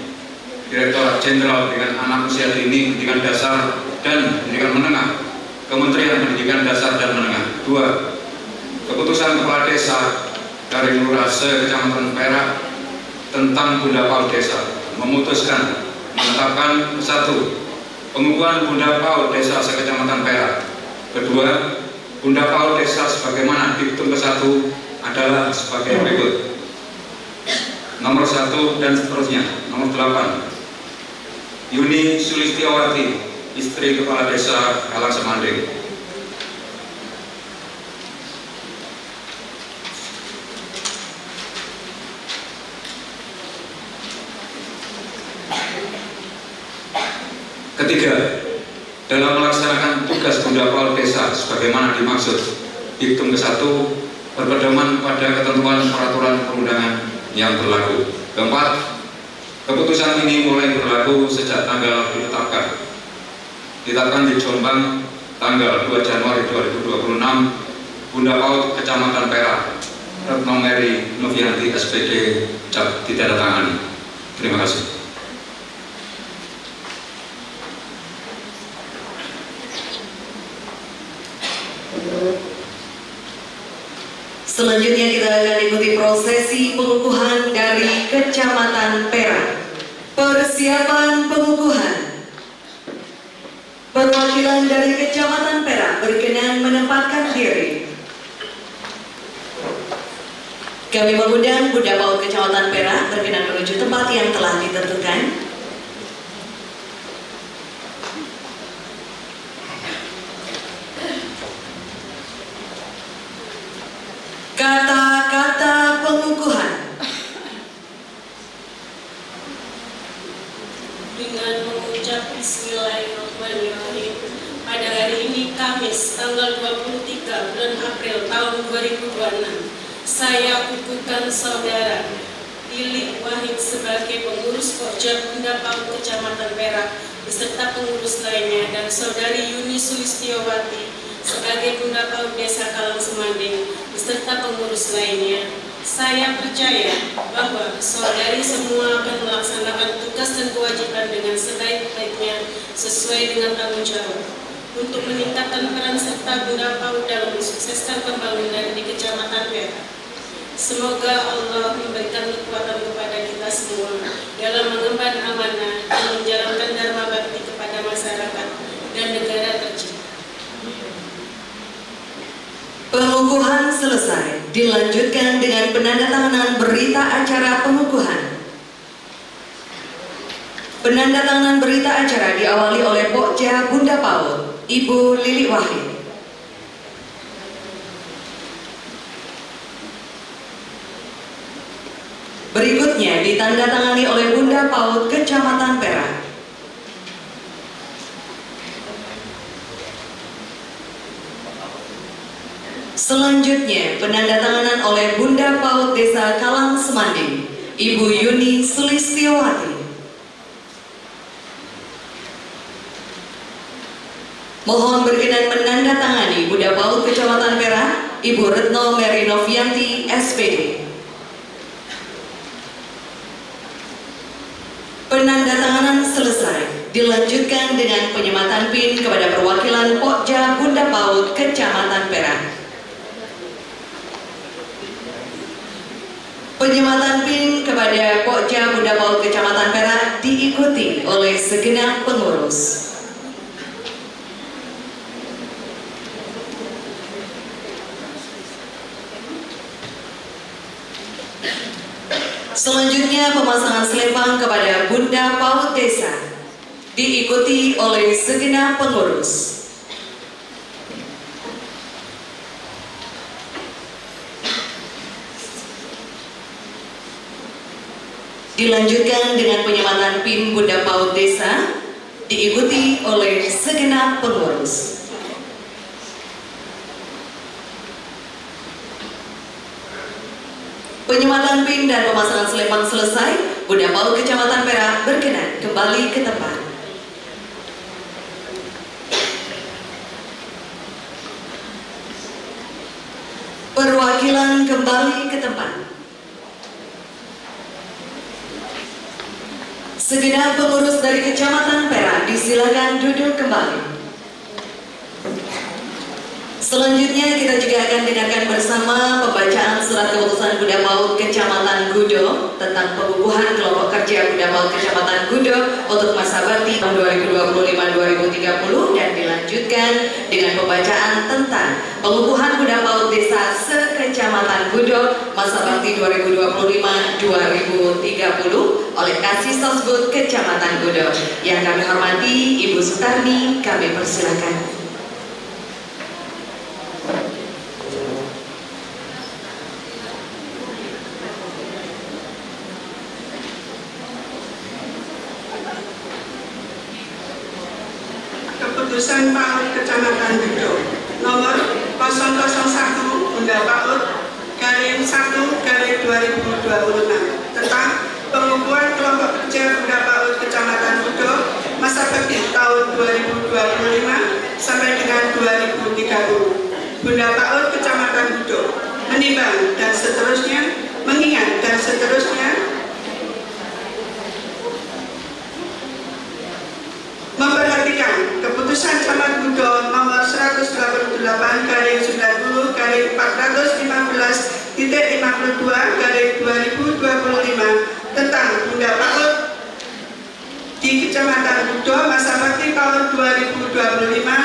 H: Direktorat Jenderal Pendidikan Anak Usia Dini, Pendidikan Dasar dan Pendidikan Menengah, Kementerian Pendidikan Dasar dan Menengah. 2. Keputusan Kepala Desa dari Lurah se-Kecamatan Perak tentang Bunda PAUD Desa memutuskan menetapkan 1. Pengukuhan Bunda PAUD Desa se-Kecamatan Perak. Kedua, Bunda PAUD Desa sebagaimana diktum ke-1 adalah sebagai berikut. Nomor 1 dan seterusnya. Nomor 8. Yuni Sulistiawati, istri Kepala Desa Kalang Semanding. Ketiga, dalam melaksanakan tugas Bunda PAUD Desa sebagaimana dimaksud diktum ke-1 berpedoman pada ketentuan peraturan perundangan yang berlaku. Keempat, keputusan ini mulai berlaku sejak tanggal ditetapkan di Jombang tanggal 2 Januari 2026. Bunda PAUD Kecamatan Perak Retno Mary Novianti SPD ditandatangani. Terima kasih.
A: Selanjutnya kita akan ikuti prosesi pengukuhan dari Kecamatan Perak. Persiapan pengukuhan. Perwakilan dari Kecamatan Perak berkenan menempatkan diri. Kami mengundang Bunda PAUD Kecamatan Perak berkenan menuju tempat yang telah ditentukan. Kata-kata pengukuhan.
I: Dengan mengucap Bismillahirrahmanirrahim, pada hari ini Kamis tanggal 23 bulan April tahun 2026, saya kukuhkan saudara Lili Wahid sebagai pengurus Pokja Bunda PAUD Kecamatan Perak beserta pengurus lainnya, dan saudari Yuni Sulistiawati sebagai Bunda PAUD Desa Kalang Semanding beserta pengurus lainnya. Saya percaya bahwa saudari semua akan melaksanakan tugas dan kewajiban dengan sebaik-baiknya sesuai dengan tanggung jawab untuk meningkatkan peran serta Bunda PAUD dalam mensukseskan pembangunan di Kecamatan Perak. Semoga Allah memberikan kekuatan kepada kita semua dalam mengemban amanah dan menjalankan dharma bakti kepada masyarakat dan negara tercinta.
A: Pengukuhan selesai, dilanjutkan dengan penandatanganan berita acara pengukuhan. Penandatanganan berita acara diawali oleh Pokja Bunda PAUD, Ibu Lili Wahid. Berikutnya ditandatangani oleh Bunda PAUD Kecamatan Perak. Selanjutnya penandatanganan oleh Bunda PAUD Desa Kalang Semanding, Ibu Yuni Sulistiawati. Mohon berkenan menandatangani Bunda PAUD Kecamatan Perak, Ibu Retno Mary Novianti SPD. Penandatanganan selesai, dilanjutkan dengan penyematan PIN kepada perwakilan Pokja Bunda PAUD Kecamatan Perak. Penyematan PIN kepada Pokja Bunda PAUD Kecamatan Perak diikuti oleh segenap pengurus. Selanjutnya pemasangan selempang kepada Bunda PAUD Desa diikuti oleh segenap pengurus. Dilanjutkan dengan penyematan PIN Bunda PAUD Desa, diikuti oleh segenap pengurus. Penyematan PIN dan pemasangan selempang selesai, Bunda PAUD Kecamatan Perak berkenan kembali ke tempat. Perwakilan kembali ke tempat. Segenap pengurus dari Kecamatan Perak disilakan duduk kembali. Selanjutnya kita juga akan dengarkan bersama pembacaan surat keputusan Bunda PAUD Kecamatan Gudo tentang pengukuhan kelompok kerja Bunda PAUD Kecamatan Gudo untuk masa bakti tahun 2025-2030 dan dilanjutkan dengan pembacaan tentang pengukuhan Bunda PAUD Desa se-Kecamatan Gudo masa bakti 2025-2030 oleh Kasih Sosbud Kecamatan Gudo. Yang kami hormati Ibu Sutarni, kami persilakan.
J: Keputusan PAUD Kecamatan Gudo nomor 001 Bunda PAUD garing 1 garing 2026 tentang pengukuhan kelompok kerja Bunda PAUD Kecamatan Gudo masa bakti tahun 2025 sampai dengan 2030. Bunda PAUD Kecamatan Gudo menimbang dan seterusnya, mengingat dan seterusnya, memperhatikan keputusan Camat Gudo nomor 188 garing 90 garing 415.52 garing 2025 tentang Bunda PAUD di Kecamatan Gudo masa bakti tahun 2025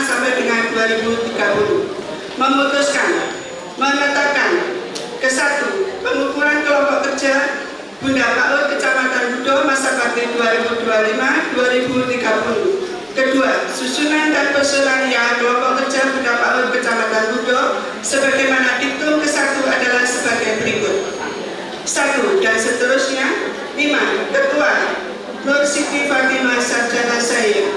J: sampai dengan 2030. Memutuskan, menetapkan ke-1 pengukuran kelompok kerja Bunda PAUD Kecamatan Gudo masa bakti 2025-2030. Kedua, susunan dan personalia kelompok kerja Bunda PAUD Kecamatan Gudo sebagaimana diktum ke-1 adalah sebagai berikut. 1 dan seterusnya. 5. Ketua Nur Siti Fatimah Sarjana Saya.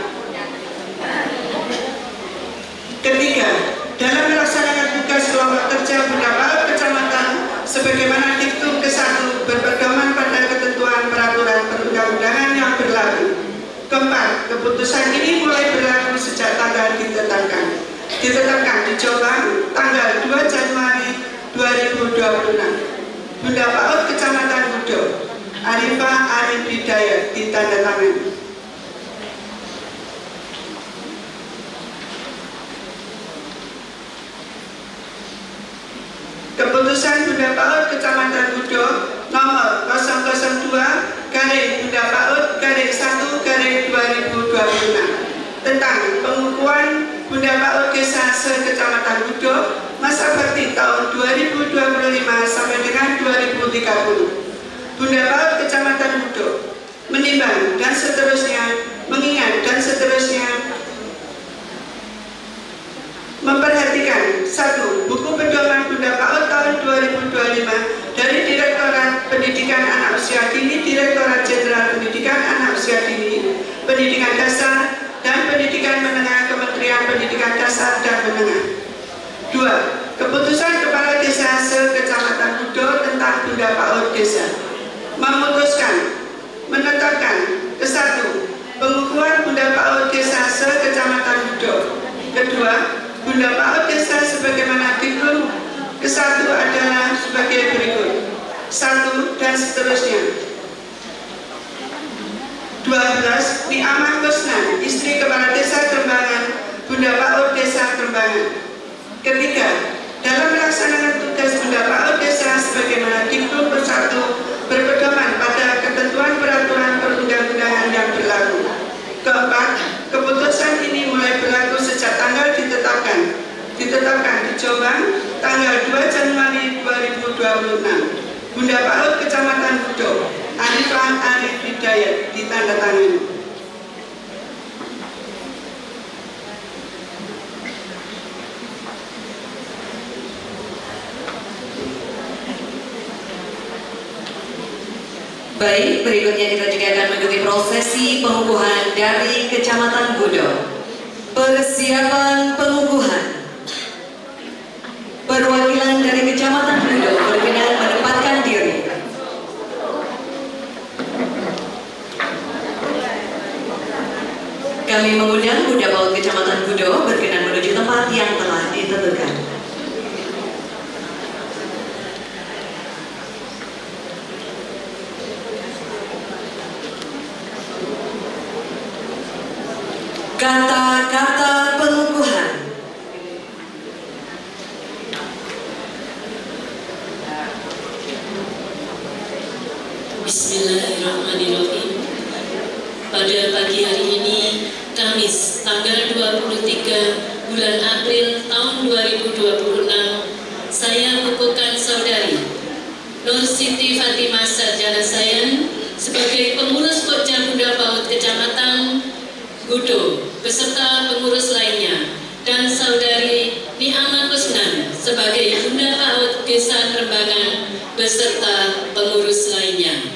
J: Ketiga, dalam melaksanakan tugas kelompok kerja Bunda PAUD Kecamatan sebagaimana diktum ke-1 berpedoman pada ketentuan peraturan perundang-undangan yang berlaku. Keempat, keputusan ini mulai berlaku sejak tanggal ditetapkan di Jombang tanggal 2 Januari 2026. Bunda PAUD Kecamatan Gudo, Arifah Arif Hidayat ditandatangani. Keputusan Bunda PAUD Kecamatan Gudo nomor 002 garing Bunda PAUD garing 1 garing 2026 tentang pengukuhan Bunda PAUD Desa se-Kecamatan Gudo masa bakti tahun 2025 sampai dengan 2030. Bunda PAUD Kecamatan Gudo menimbang dan seterusnya, mengingat dan seterusnya, memperhatikan 1. Buku pedoman Bunda PAUD tahun 2025 dari Direktorat Pendidikan Anak Usia Dini, Direktorat Jenderal Pendidikan Anak Usia Dini, Pendidikan Dasar dan Pendidikan Menengah Kementerian Pendidikan Dasar dan Menengah. 2. Keputusan Kepala Desa se-Kecamatan Gudo tentang Bunda PAUD Desa memutuskan, menetapkan ke-1 pengukuhan Bunda PAUD Desa se-Kecamatan Gudo. Kedua, Bunda PAUD Desa sebagaimana diktum ke-1 adalah sebagai berikut. 1 dan seterusnya. 12. Ni'amah Kusnan, istri Kepala Desa Krembangan, Bunda PAUD Desa Krembangan. Ketiga, dalam melaksanakan tugas Bunda PAUD Desa sebagaimana diktum ke-1 berpedoman pada ketentuan peraturan perundang-undangan yang berlaku. Keempat, keputusan ini mulai berlaku sejak tanggal ditetapkan di Jombang tanggal 2 Januari 2026. Bunda PAUD Kecamatan Gudo, Arifah Arif Hidayat ditandatangani.
A: Baik, berikutnya kita juga akan mengikuti prosesi pengukuhan dari Kecamatan Gudo. Persiapan pengukuhan. Perwakilan dari Kecamatan Gudo berkenan menempatkan diri. Kami mengundang Bunda Paut Kecamatan Gudo berkenan menuju tempat yang telah ditentukan. Kata-kata pengukuhan.
I: Bismillahirrahmanirrahim. Pada pagi hari ini, Kamis, tanggal 23 bulan April tahun 2026, saya kukuhkan saudari Nur Siti Fatimah Sarjana Sayan sebagai pengurus Pokja Bunda Paut Kecamatan Gudo beserta pengurus lainnya, dan saudari Ni'amah Kusnan sebagai Bunda Paut Desa Kerembangan beserta pengurus lainnya.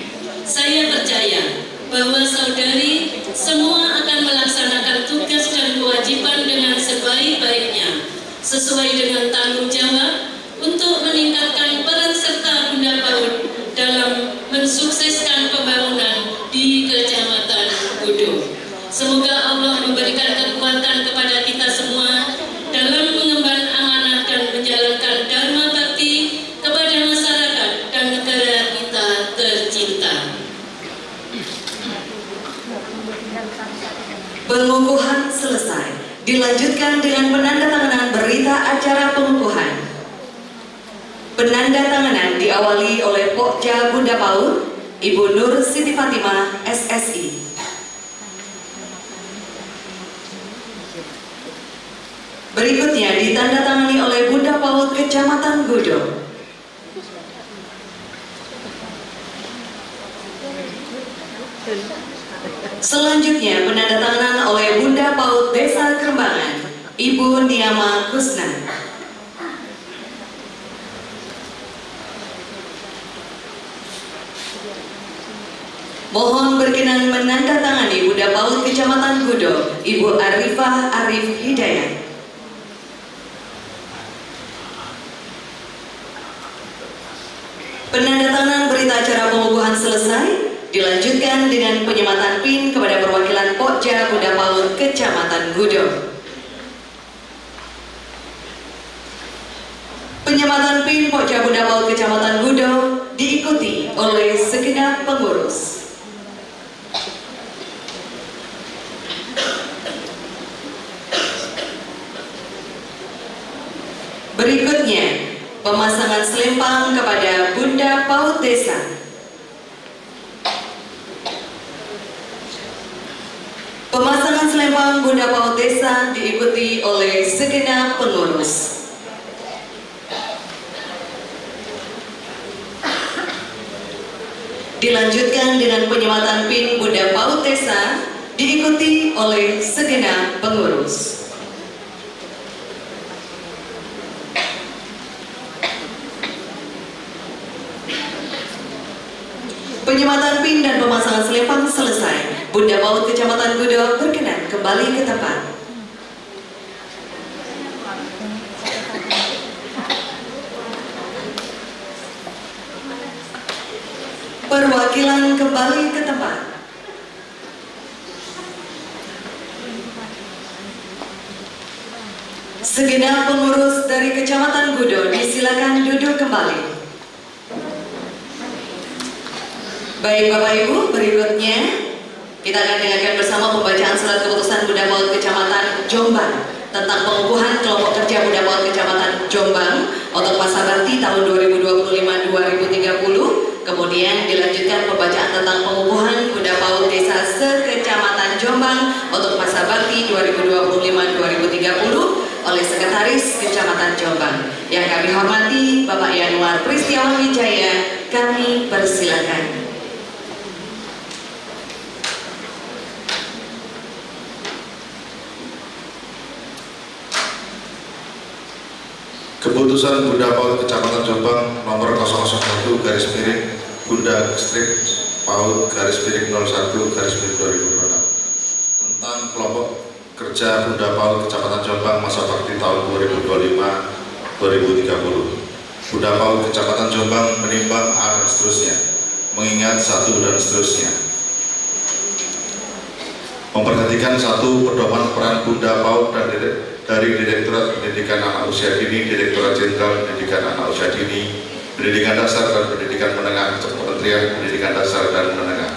I: Saya percaya bahwa saudari semua akan melaksanakan tugas dan kewajiban dengan sebaik-baiknya sesuai dengan tanggung jawab untuk meningkatkan peran serta Bunda Paut dalam mensukseskan pembangunan di Kecamatan Gudo. Semoga Allah memberikan kekuatan kepada kita semua dalam mengemban amanah dan menjalankan dharma bakti kepada masyarakat dan negara kita tercinta.
A: Pengukuhan selesai. Dilanjutkan dengan penandatanganan berita acara pengukuhan. Penandatanganan diawali oleh Pokja Bunda Paut, Ibu Nur Siti Fatimah, SSI. Berikutnya ditandatangani oleh Bunda Paut Kecamatan Gudo. Selanjutnya penandatanganan oleh Bunda Paut Desa Kerembangan, Ibu Ni'amah Kusnan. Mohon berkenan menandatangani Bunda Paut Kecamatan Gudo, Ibu Arifah Arif Hidayat. Penandatanganan berita acara pengukuhan selesai, dilanjutkan dengan penyematan PIN kepada perwakilan Pokja Bunda Paut Kecamatan Gudo. Penyematan PIN Pokja Bunda Paut Kecamatan Gudo diikuti oleh segenap pengurus. Berikutnya, pemasangan selempang kepada Bunda Paut Desa. Pemasangan selempang Bunda Paut Desa diikuti oleh segenap pengurus. Dilanjutkan dengan penyematan PIN Bunda Paut Desa diikuti oleh segenap pengurus. Penyematan PIN dan pemasangan selempang selesai. Bunda Paut Kecamatan Gudo berkenan kembali ke tempat. Perwakilan kembali ke tempat. Segenap pengurus dari Kecamatan Gudo disilakan duduk kembali. Baik Bapak Ibu, berikutnya kita akan dengarkan bersama pembacaan surat keputusan Bunda Paut Kecamatan Jombang tentang pengukuhan kelompok kerja Bunda Paut Kecamatan Jombang untuk masa bakti tahun 2025-2030. Kemudian dilanjutkan pembacaan tentang pengukuhan Bunda Paut Desa se-Kecamatan Jombang untuk masa bakti 2025-2030 oleh Sekretaris Kecamatan Jombang. Yang kami hormati Bapak Yanuar Pristiawan Wijaya, kami persilakan.
F: Keputusan Bunda Paut Kecamatan Jombang nomor 001 garis miring Bunda strip PAUD /01/2026 tentang kelompok kerja Bunda PAUD Kecamatan Jombang masa bakti tahun 2025-2030. Bunda PAUD Kecamatan Jombang menimbang A dan seterusnya, mengingat 1 dan seterusnya. Memperhatikan 1. Pedoman peran Bunda PAUD dari Direktorat Pendidikan Anak Usia Dini, Direktorat Jenderal Pendidikan Anak Usia Dini, Pendidikan Dasar dan Pendidikan Menengah, Kementerian Pendidikan Dasar dan Menengah.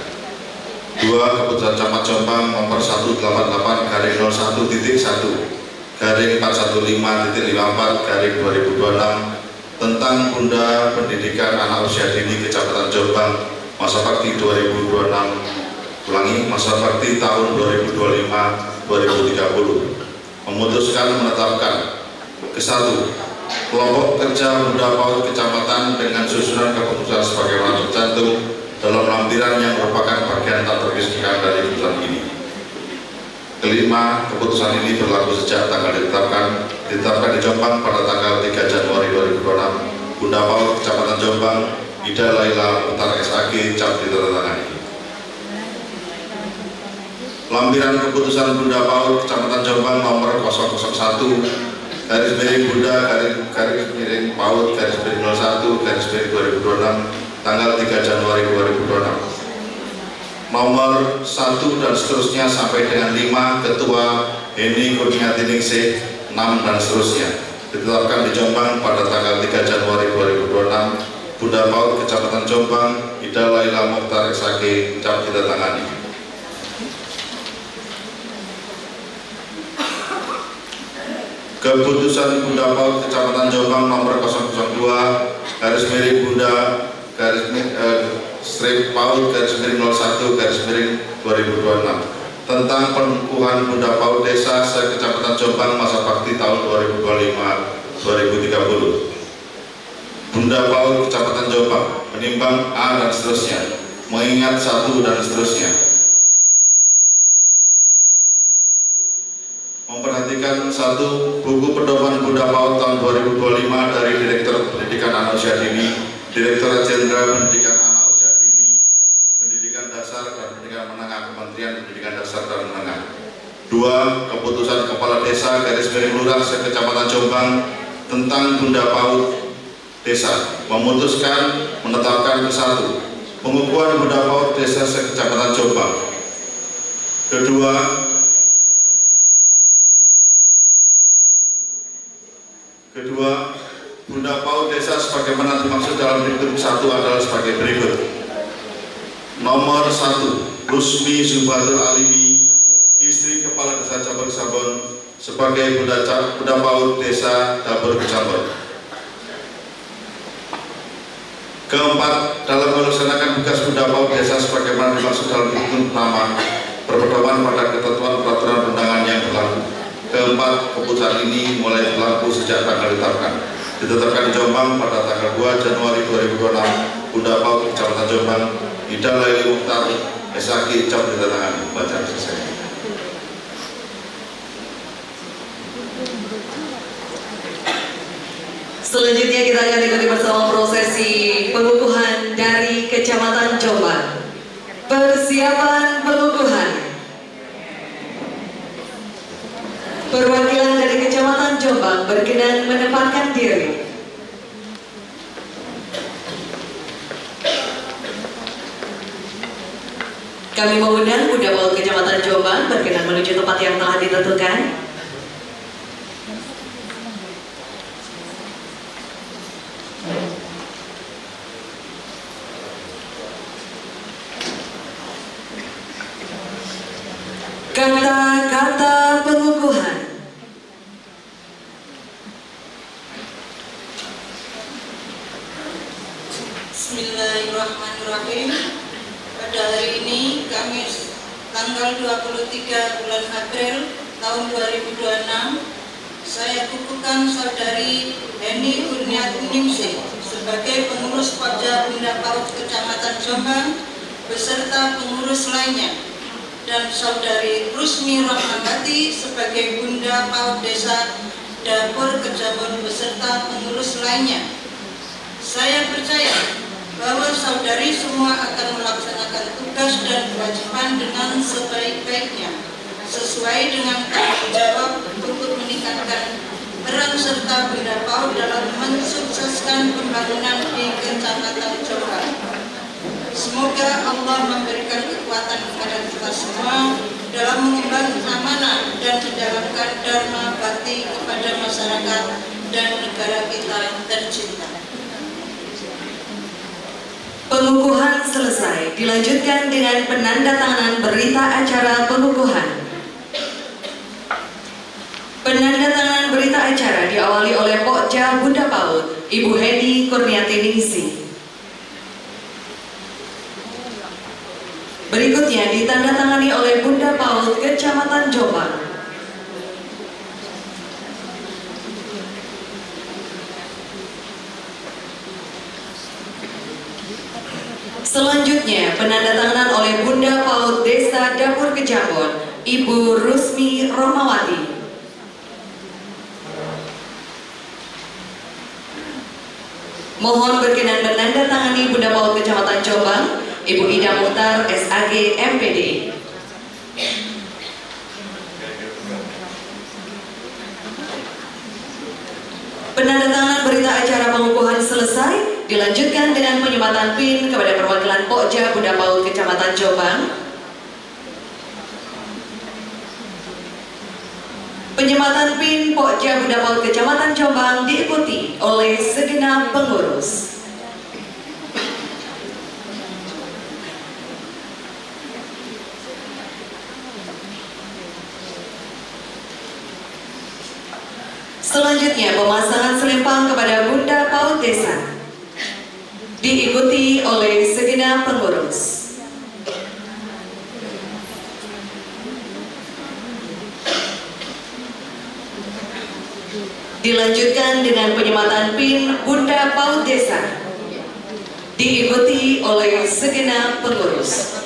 F: 2. Keputusan Camat Jombang nomor 188/01.1/415/2026 tentang Bunda Pendidikan Anak Usia Dini Kecamatan Jombang masa bakti 2026, masa bakti tahun 2025-2030, memutuskan menetapkan ke-1 kelompok kerja Bunda PAUD Kecamatan dengan susunan keputusan sebagaimana tercantum dalam lampiran yang merupakan bagian tak terpisahkan dari keputusan ini. Kelima, keputusan ini berlaku sejak tanggal ditetapkan di Jombang pada tanggal 3 Januari 2026. Bunda PAUD Kecamatan Jombang, Ida Laila Mukhtar SAG, cap ditandatangani. Lampiran keputusan Bunda PAUD Kecamatan Jombang nomor 001/PAUD/01/2026 tanggal 3 Januari 2026. Nomor 1 dan seterusnya sampai dengan 5 Ketua Heni Kurniatiningsih 6 dan seterusnya ditetapkan di Jombang pada tanggal 3 Januari 2026. Bunda PAUD Kecamatan Jombang, Ida Laila Mukhtar SAG, cap ditandatangani. Keputusan Bunda PAUD Kecamatan Jombang nomor 002/Bunda-PAUD/01/2026 tentang pengukuhan Bunda PAUD Desa se-Kecamatan Jombang masa bakti tahun 2025-2030. Bunda PAUD Kecamatan Jombang menimbang A dan seterusnya, mengingat 1 dan seterusnya. Memperhatikan 1. Buku Pedoman Bunda PAUD tahun 2025 dari Direktorat Pendidikan Anak Usia Dini, Direktorat Jenderal Pendidikan Anak Usia Dini, Pendidikan Dasar dan Pendidikan Menengah, Kementerian Pendidikan Dasar dan Menengah. 2. Keputusan Kepala Desa /Lurah se-Kecamatan Jombang tentang Bunda PAUD Desa memutuskan menetapkan ke-1 pengukuhan Bunda PAUD Desa se-Kecamatan Jombang. Kedua, Bunda PAUD Desa sebagaimana dimaksud dalam diktum 1 adalah sebagai berikut. Nomor 1, Rusmi Zubatul Alimi, istri Kepala Desa Cabur Sabon, sebagai Bunda PAUD Desa Cabur Cabon. Keempat, dalam melaksanakan tugas Bunda PAUD Desa sebagaimana dimaksud dalam diktum pertama, berpedoman pada ketentuan peraturan undangan yang berlaku. Keempat, keputusan ini mulai berlaku sejak tanggal ditetapkan di Jombang pada tanggal 2 Januari 2026. Bunda PAUD Kecamatan Jombang, Ida Laila Mukhtar SAG, cap ditandatangani. Bacaan selesai.
A: Selanjutnya kita akan ikuti bersama prosesi pengukuhan dari Kecamatan Jombang. Persiapan pengukuhan. Perwakilan dari Kecamatan Jombang berkenan menempatkan diri. Kami mengundang Bunda PAUD Kecamatan Jombang berkenan menuju tempat yang telah ditentukan. Kata-kata pengukuhan.
D: Bismillahirrahmanirrahim. Pada hari ini, Kamis, tanggal 23 bulan April tahun 2026, saya kukuhkan Saudari Heni Kurniatiningsih sebagai pengurus Pokja Bunda PAUD Kecamatan Jombang beserta pengurus lainnya, dan Saudari Rusmi Rahmawati sebagai Bunda PAUD Desa Dapur Kejabon beserta pengurus lainnya. Saya percaya bahwa saudari semua akan melaksanakan tugas dan kewajiban dengan sebaik-baiknya, sesuai dengan tanggung jawab untuk meningkatkan peran serta Bunda PAUD dalam mensukseskan pembangunan di Kecamatan Jombang. Semoga Allah memberikan kekuatan kepada kita semua dalam mengemban amanah dan menjalankan dharma bakti kepada masyarakat dan negara kita tercinta.
A: Pengukuhan selesai, dilanjutkan dengan penandatanganan berita acara pengukuhan. Penandatanganan berita acara diawali oleh Pokja Bunda PAUD, Ibu Hedi Kurniati Ningsih. Berikutnya ditandatangani oleh Bunda PAUD Kecamatan Jombang. Selanjutnya penandatanganan oleh Bunda PAUD Desa Dapur Kejambon, Ibu Rusmi Romawati. Mohon berkenan menandatangani Bunda PAUD Kecamatan Jombang, Ibu Ida Mukhtar SAG MPD. Penandatanganan berita acara pengukuhan selesai, dilanjutkan dengan penyematan PIN kepada perwakilan Pokja Bunda PAUD Kecamatan Jombang. Penyematan PIN Pokja Bunda PAUD Kecamatan Jombang diikuti oleh segenap pengurus. Selanjutnya pemasangan selempang kepada Bunda PAUD Desa diikuti oleh segenap pengurus. Dilanjutkan dengan penyematan PIN Bunda PAUD Desa diikuti oleh segenap pengurus.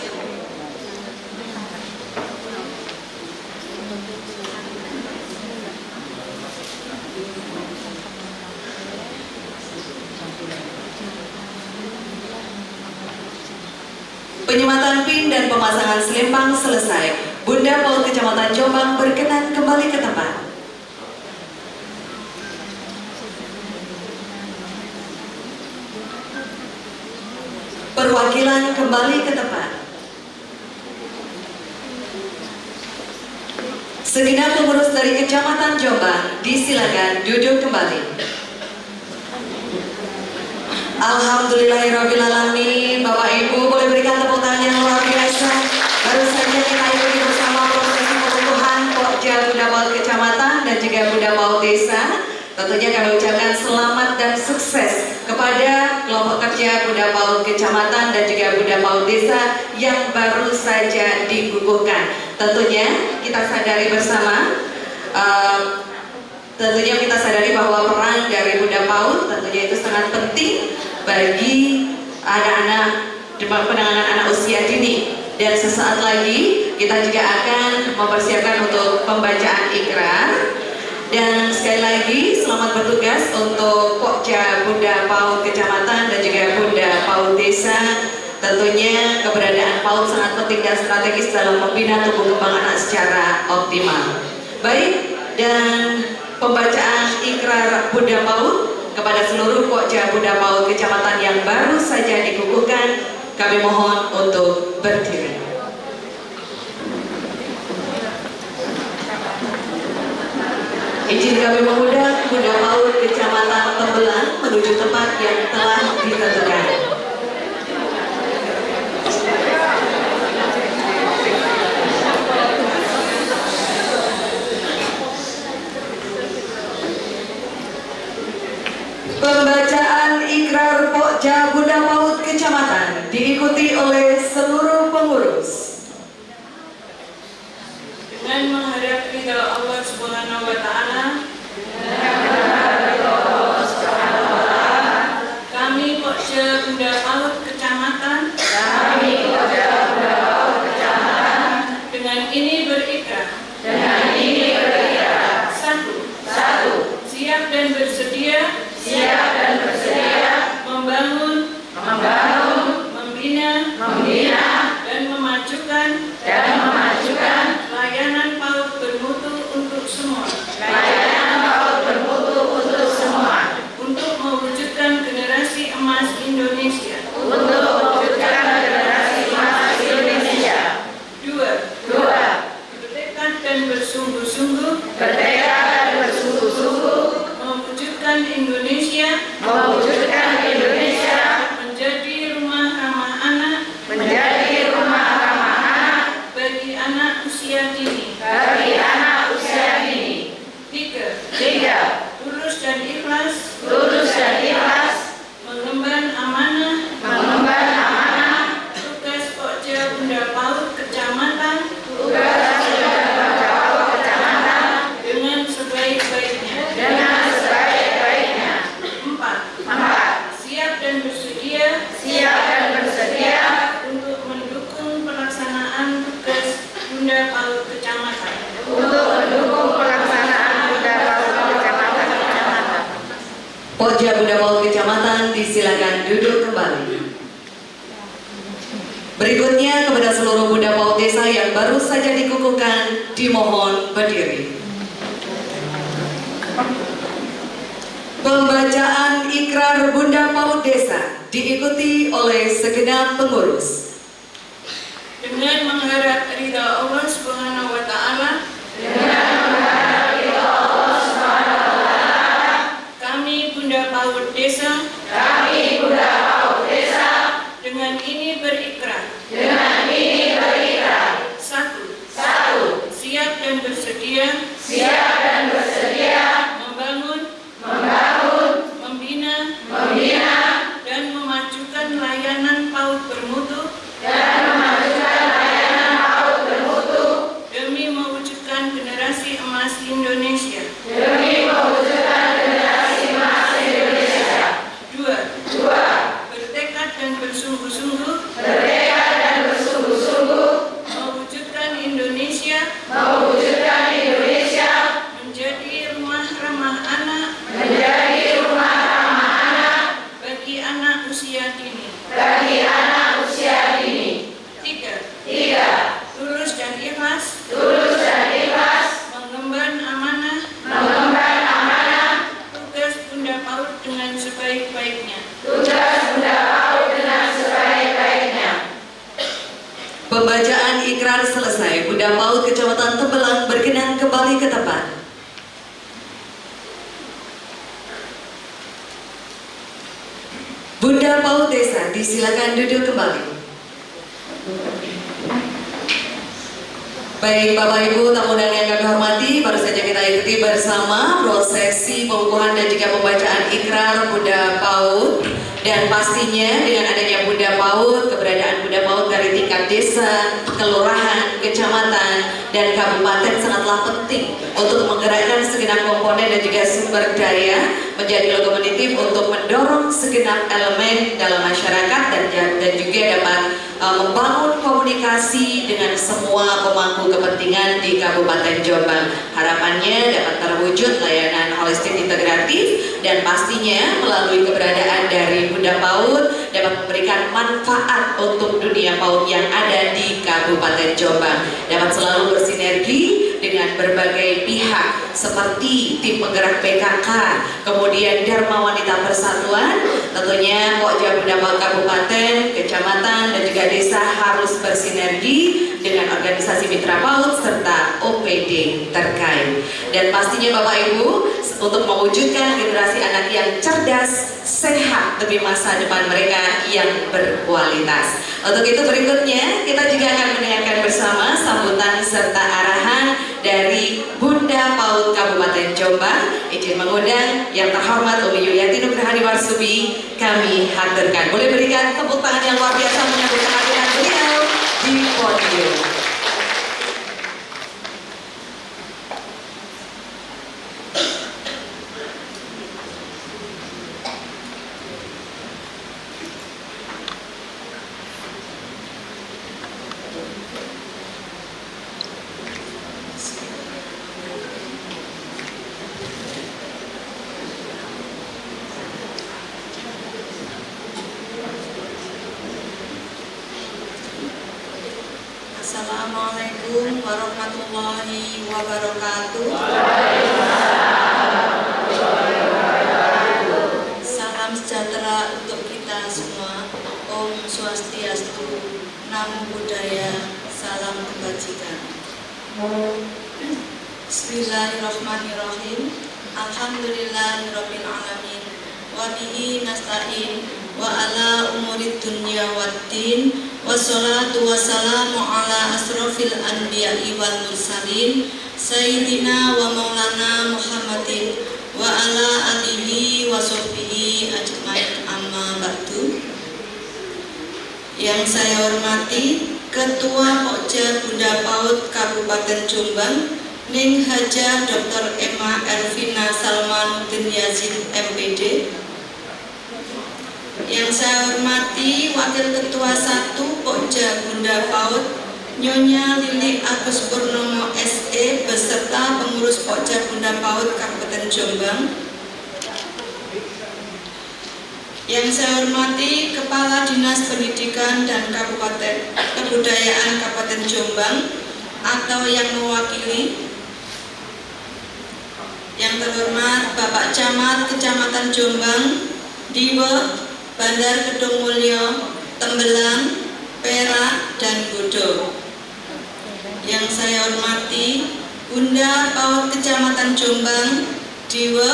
A: Penyematan PIN dan pemasangan selempang selesai. Bunda PAUD Kecamatan Jombang berkenan kembali ke tempat. Perwakilan kembali ke tempat. Segenap pengurus dari Kecamatan Jombang disilakan duduk kembali. Alhamdulillahirrahmanirrahim. Bapak Ibu boleh berikan tepuk tangan yang luar biasa. Baru saja kita ikuti bersama prosesi pengukuhan Pokja Bunda PAUD Kecamatan dan juga Bunda PAUD Desa. Tentunya kami ucapkan selamat dan sukses kepada kelompok kerja Bunda PAUD Kecamatan dan juga Bunda PAUD Desa yang baru saja dikukuhkan. Tentunya kita sadari bersama, bahwa peran dari Bunda PAUD tentunya itu sangat penting bagi anak-anak penanganan anak usia dini. Dan sesaat lagi kita juga akan mempersiapkan untuk pembacaan ikrar. Dan sekali lagi selamat bertugas untuk Pokja Bunda PAUD Kecamatan dan juga Bunda PAUD Desa. Tentunya keberadaan PAUD sangat penting dan strategis dalam membina tumbuh kembang anak secara optimal. Baik, dan pembacaan ikrar Bunda PAUD kepada seluruh Pokja Bunda PAUD Kecamatan yang baru saja dikukuhkan, kami mohon untuk berdiri. Izin kami mengundang Bunda PAUD Kecamatan Tembelang menuju tempat yang telah ditentukan. Pembacaan ikrar Pokja Bunda PAUD Kecamatan diikuti oleh seluruh pengurus.
I: Dengan menghadap ridha Allah Subhanahu wa Ta'ala, kami Pokja Bunda PAUD Kecamatan, dengan ini berikrar. Satu, siap dan bersedia membangun membina, dan memajukan layanan PAUD bermutu untuk semua. Untuk mewujudkan generasi emas Indonesia. 2. Bertekad dan bersungguh-sungguh mewujudkan Indonesia menjadi rumah ramah anak bagi anak usia dini. 3. Tulus dan ikhlas mengemban amanah tugas Pokja Bunda PAUD Kecamatan dengan sebaik-baiknya. 4. Siap dan bersedia untuk mendukung pelaksanaan tugas Bunda PAUD Kecamatan.
A: Pokja Bunda PAUD Kecamatan disilakan duduk kembali. Berikutnya kepada seluruh Bunda PAUD desa yang baru saja dikukuhkan dimohon berdiri. Pembacaan ikrar Bunda PAUD desa diikuti oleh segenap pengurus.
I: Dengan mengharap ridha Allah Subhanahu wa taala. Kami Bunda PAUD desa. Dengan ini berikrar. 1. Siap dan bersedia. Membangun. Membina. Dan memajukan layanan PAUD bermutu. Demi mewujudkan generasi emas Indonesia. 2. Bertekad dan bersungguh-sungguh mewujudkan Indonesia menjadi rumah ramah anak bagi anak usia dini. 3. Tulus dan ikhlas mengemban amanah tugas Bunda PAUD dengan sebaik-baiknya.
A: Pembacaan ikrar selesai. Bunda PAUD Kecamatan Tembelang berkenan kembali ke tempat. Bunda PAUD desa disilakan duduk kembali. Baik Bapak Ibu tamu dan yang kami hormati, baru saja kita ikuti bersama prosesi pengukuhan dan juga pembacaan ikrar Bunda PAUD. Dan pastinya dengan adanya Bunda PAUD, keberadaan Bunda PAUD dari tingkat desa, kelurahan, kecamatan, dan kabupaten sangatlah penting untuk menggerakkan segenap komponen dan juga sumber daya menjadi lokomotif untuk mendorong segenap elemen dalam masyarakat dan juga dapat membangun komunikasi dengan semua pemangku kepentingan di Kabupaten Jombang. Harapannya dapat terwujud layanan holistik integratif dan pastinya melalui keberadaan dari Bunda PAUD dapat memberikan manfaat untuk dunia PAUD yang ada di Kabupaten Jombang, dapat selalu bersinergi dengan berbagai pihak seperti tim penggerak PKK, kemudian Dharma Wanita Persatuan, tentunya Pokja Bunda PAUD Kabupaten, Kecamatan, dan juga desa harus bersinergi dengan organisasi mitra PAUD serta OPD terkait. Dan pastinya Bapak Ibu, untuk mewujudkan generasi anak yang cerdas, sehat demi masa depan mereka yang berkualitas. Untuk itu berikutnya kita juga akan mendengarkan bersama sambutan serta arahan dari Bunda PAUD Kabupaten Jombang. Izin mengundang yang terhormat Umi Yuliati Nugrahani Warsubi kami haturkan. Boleh berikan tepuk tangan yang luar biasa menyambut kehadiran beliau di podium.
D: Assalamualaikum warahmatullahi wabarakatuh. Salam sejahtera untuk kita semua. Om Swastiastu, Namo Buddhaya, salam kebajikan. Bismillahirrahmanirrahim. Alhamdulillahirabbil alamin. Wa bihi nasta'in wa ala umurid dunya waddin. Wassalatu wassalamu ala asrofil anbiya'i wal mursalin Sayyidina wa maulana Muhammadin wa ala alihi wa sahbihi ajmain, amma ba'du. Yang saya hormati Ketua Pokja Bunda PAUD Kabupaten Jombang Ning Haja Dr. Emma Ervina Salmanuddin Yazid MPD. Yang saya hormati Wakil Ketua 1 Pokja Bunda PAUD Nyonya Lili Agus Purnomo SE beserta pengurus Pokja Bunda PAUD Kabupaten Jombang. Yang saya hormati Kepala Dinas Pendidikan dan Kabupaten Kebudayaan Kabupaten Jombang atau yang mewakili. Yang terhormat Bapak Camat Kecamatan Jombang, Diwe, Bandar Kedung Mulyo, Tembelang, Perak, dan Godo. Yang saya hormati Bunda PAUD Kecamatan Jombang, Diwe,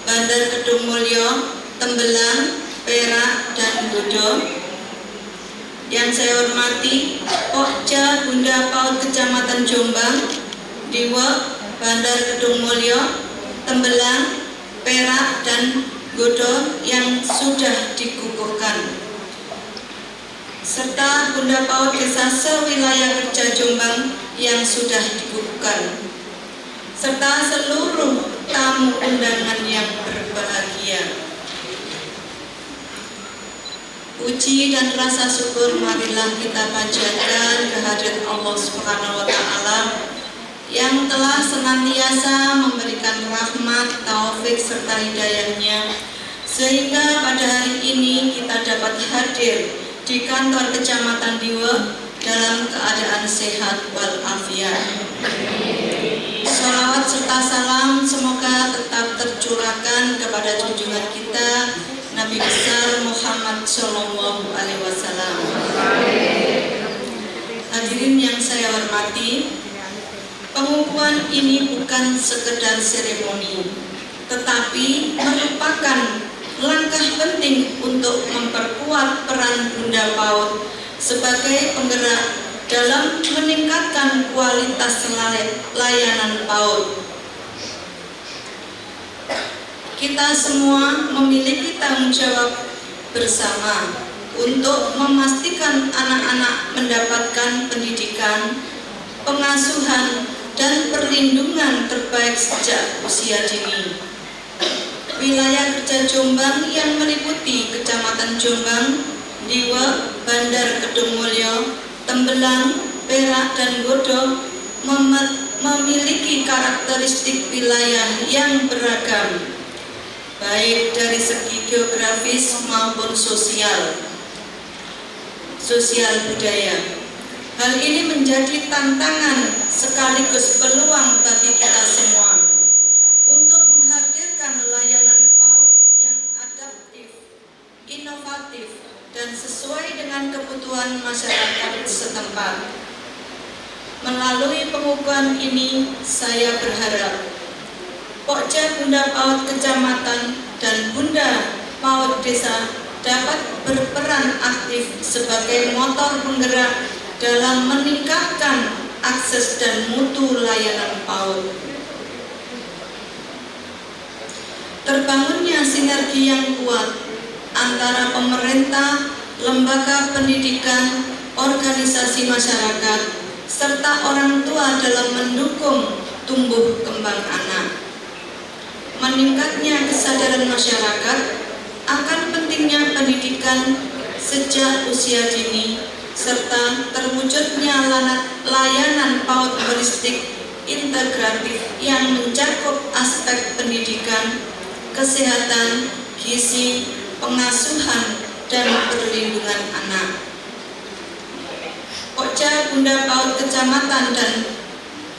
D: Bandar Kedung Mulyo, Tembelang, Perak, dan Godo. Yang saya hormati Pokja Bunda PAUD Kecamatan Jombang, Diwe, Bandar Kedung Mulyo, Tembelang, Perak, dan Godo yang sudah dikukuhkan, serta Bunda PAUD Desa sewilayah kerja Jombang yang sudah dikukuhkan, serta seluruh tamu undangan yang berbahagia. Puji dan rasa syukur marilah kita panjatkan kehadirat Allah Subhanahu wa Ta'ala yang telah senantiasa memberikan rahmat, taufik, serta hidayahnya sehingga pada hari ini kita dapat hadir di kantor Kecamatan Diwe dalam keadaan sehat walafiat. Sholawat serta salam semoga tetap tercurahkan kepada junjungan kita Nabi besar Muhammad Shallallahu Alaihi Wasallam. Hadirin yang saya hormati, pengukuhan ini bukan sekedar seremoni, tetapi merupakan langkah penting untuk memperkuat peran Bunda PAUD sebagai penggerak dalam meningkatkan kualitas layanan PAUD. Kita semua memiliki tanggung jawab bersama untuk memastikan anak-anak mendapatkan pendidikan, pengasuhan, dan perlindungan terbaik sejak usia dini. Wilayah kerja Jombang yang meliputi Kecamatan Jombang, Diwe, Bandar Kedung Mulyo, Tembelang, Perak, dan Godo memiliki karakteristik wilayah yang beragam, baik dari segi geografis maupun sosial budaya. Hal ini menjadi tantangan sekaligus peluang bagi kita semua untuk menghadirkan layanan PAUD yang adaptif, inovatif, dan sesuai dengan kebutuhan masyarakat setempat. Melalui pengukuhan ini, saya berharap Pokja Bunda PAUD Kecamatan dan Bunda PAUD Desa dapat berperan aktif sebagai motor penggerak dalam meningkatkan akses dan mutu layanan PAUD. Terbangunnya sinergi yang kuat antara pemerintah, lembaga pendidikan, organisasi masyarakat, serta orang tua dalam mendukung tumbuh kembang anak. Meningkatnya kesadaran masyarakat akan pentingnya pendidikan sejak usia dini, serta terwujudnya layanan PAUD holistik integratif yang mencakup aspek pendidikan, kesehatan, gizi, pengasuhan, dan perlindungan anak. Pokja Bunda PAUD Kecamatan dan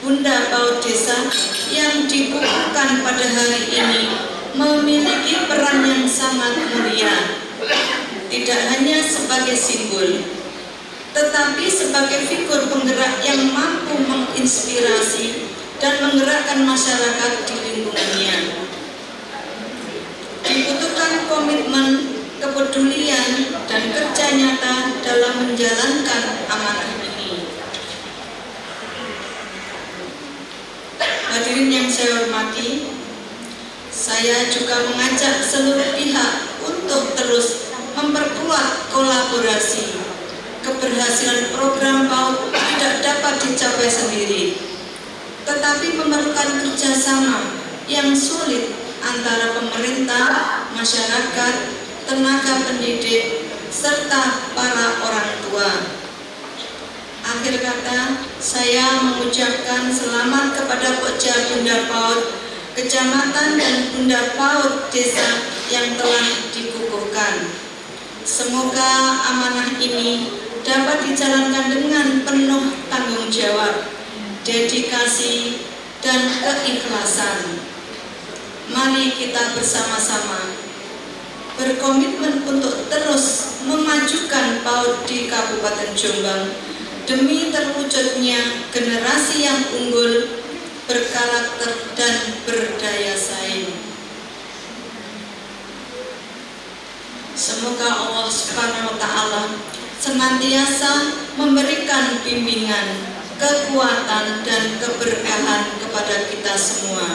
D: Bunda PAUD Desa yang dikukuhkan pada hari ini memiliki peran yang sangat mulia, tidak hanya sebagai simbol, tetapi sebagai figur penggerak yang mampu menginspirasi dan menggerakkan masyarakat di lingkungannya. Dibutuhkan komitmen, kepedulian, dan kerja nyata dalam menjalankan amanah ini. Hadirin yang saya hormati, saya juga mengajak seluruh pihak untuk terus memperkuat kolaborasi. Keberhasilan program PAUD tidak dapat dicapai sendiri, tetapi memerlukan kerjasama yang solid antara pemerintah, masyarakat, tenaga pendidik, serta para orang tua. Akhir kata, saya mengucapkan selamat kepada Pokja Bunda PAUD Kecamatan dan Bunda PAUD Desa yang telah dikukuhkan. Semoga amanah ini dapat dijalankan dengan penuh tanggung jawab, dedikasi, dan keikhlasan. Mari kita bersama-sama berkomitmen untuk terus memajukan PAUD di Kabupaten Jombang demi terwujudnya generasi yang unggul, berkarakter, dan berdaya saing. Semoga Allah Subhanahu wa Ta'ala senantiasa memberikan bimbingan, kekuatan, dan keberkahan kepada kita semua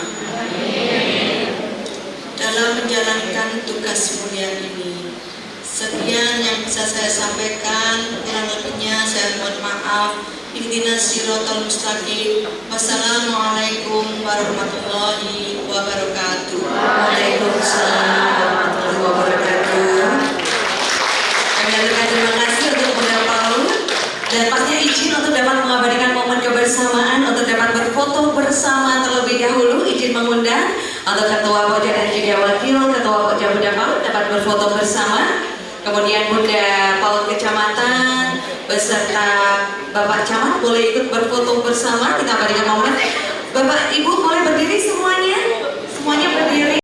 D: dalam menjalankan tugas mulia ini. Sekian yang bisa saya sampaikan, kurang lebihnya saya mohon maaf. Ihdinas siratal mustaqim. Wassalamualaikum warahmatullahi wabarakatuh.
A: Waalaikumsalam warahmatullahi wabarakatuh. Kami aturkan terima kasih untuk Bunda PAUD dan pastinya izin untuk dapat mengabadikan momen kebersamaan untuk dapat berfoto bersama terlebih dahulu. Izin mengundang untuk Ketua Pokja dan juga Wakil Ketua Pokja Bunda PAUD dapat berfoto bersama. Kemudian Bunda PAUD Kecamatan beserta Bapak Camat boleh ikut berfoto bersama. Kita abadikan momen. Bapak Ibu boleh berdiri semuanya berdiri.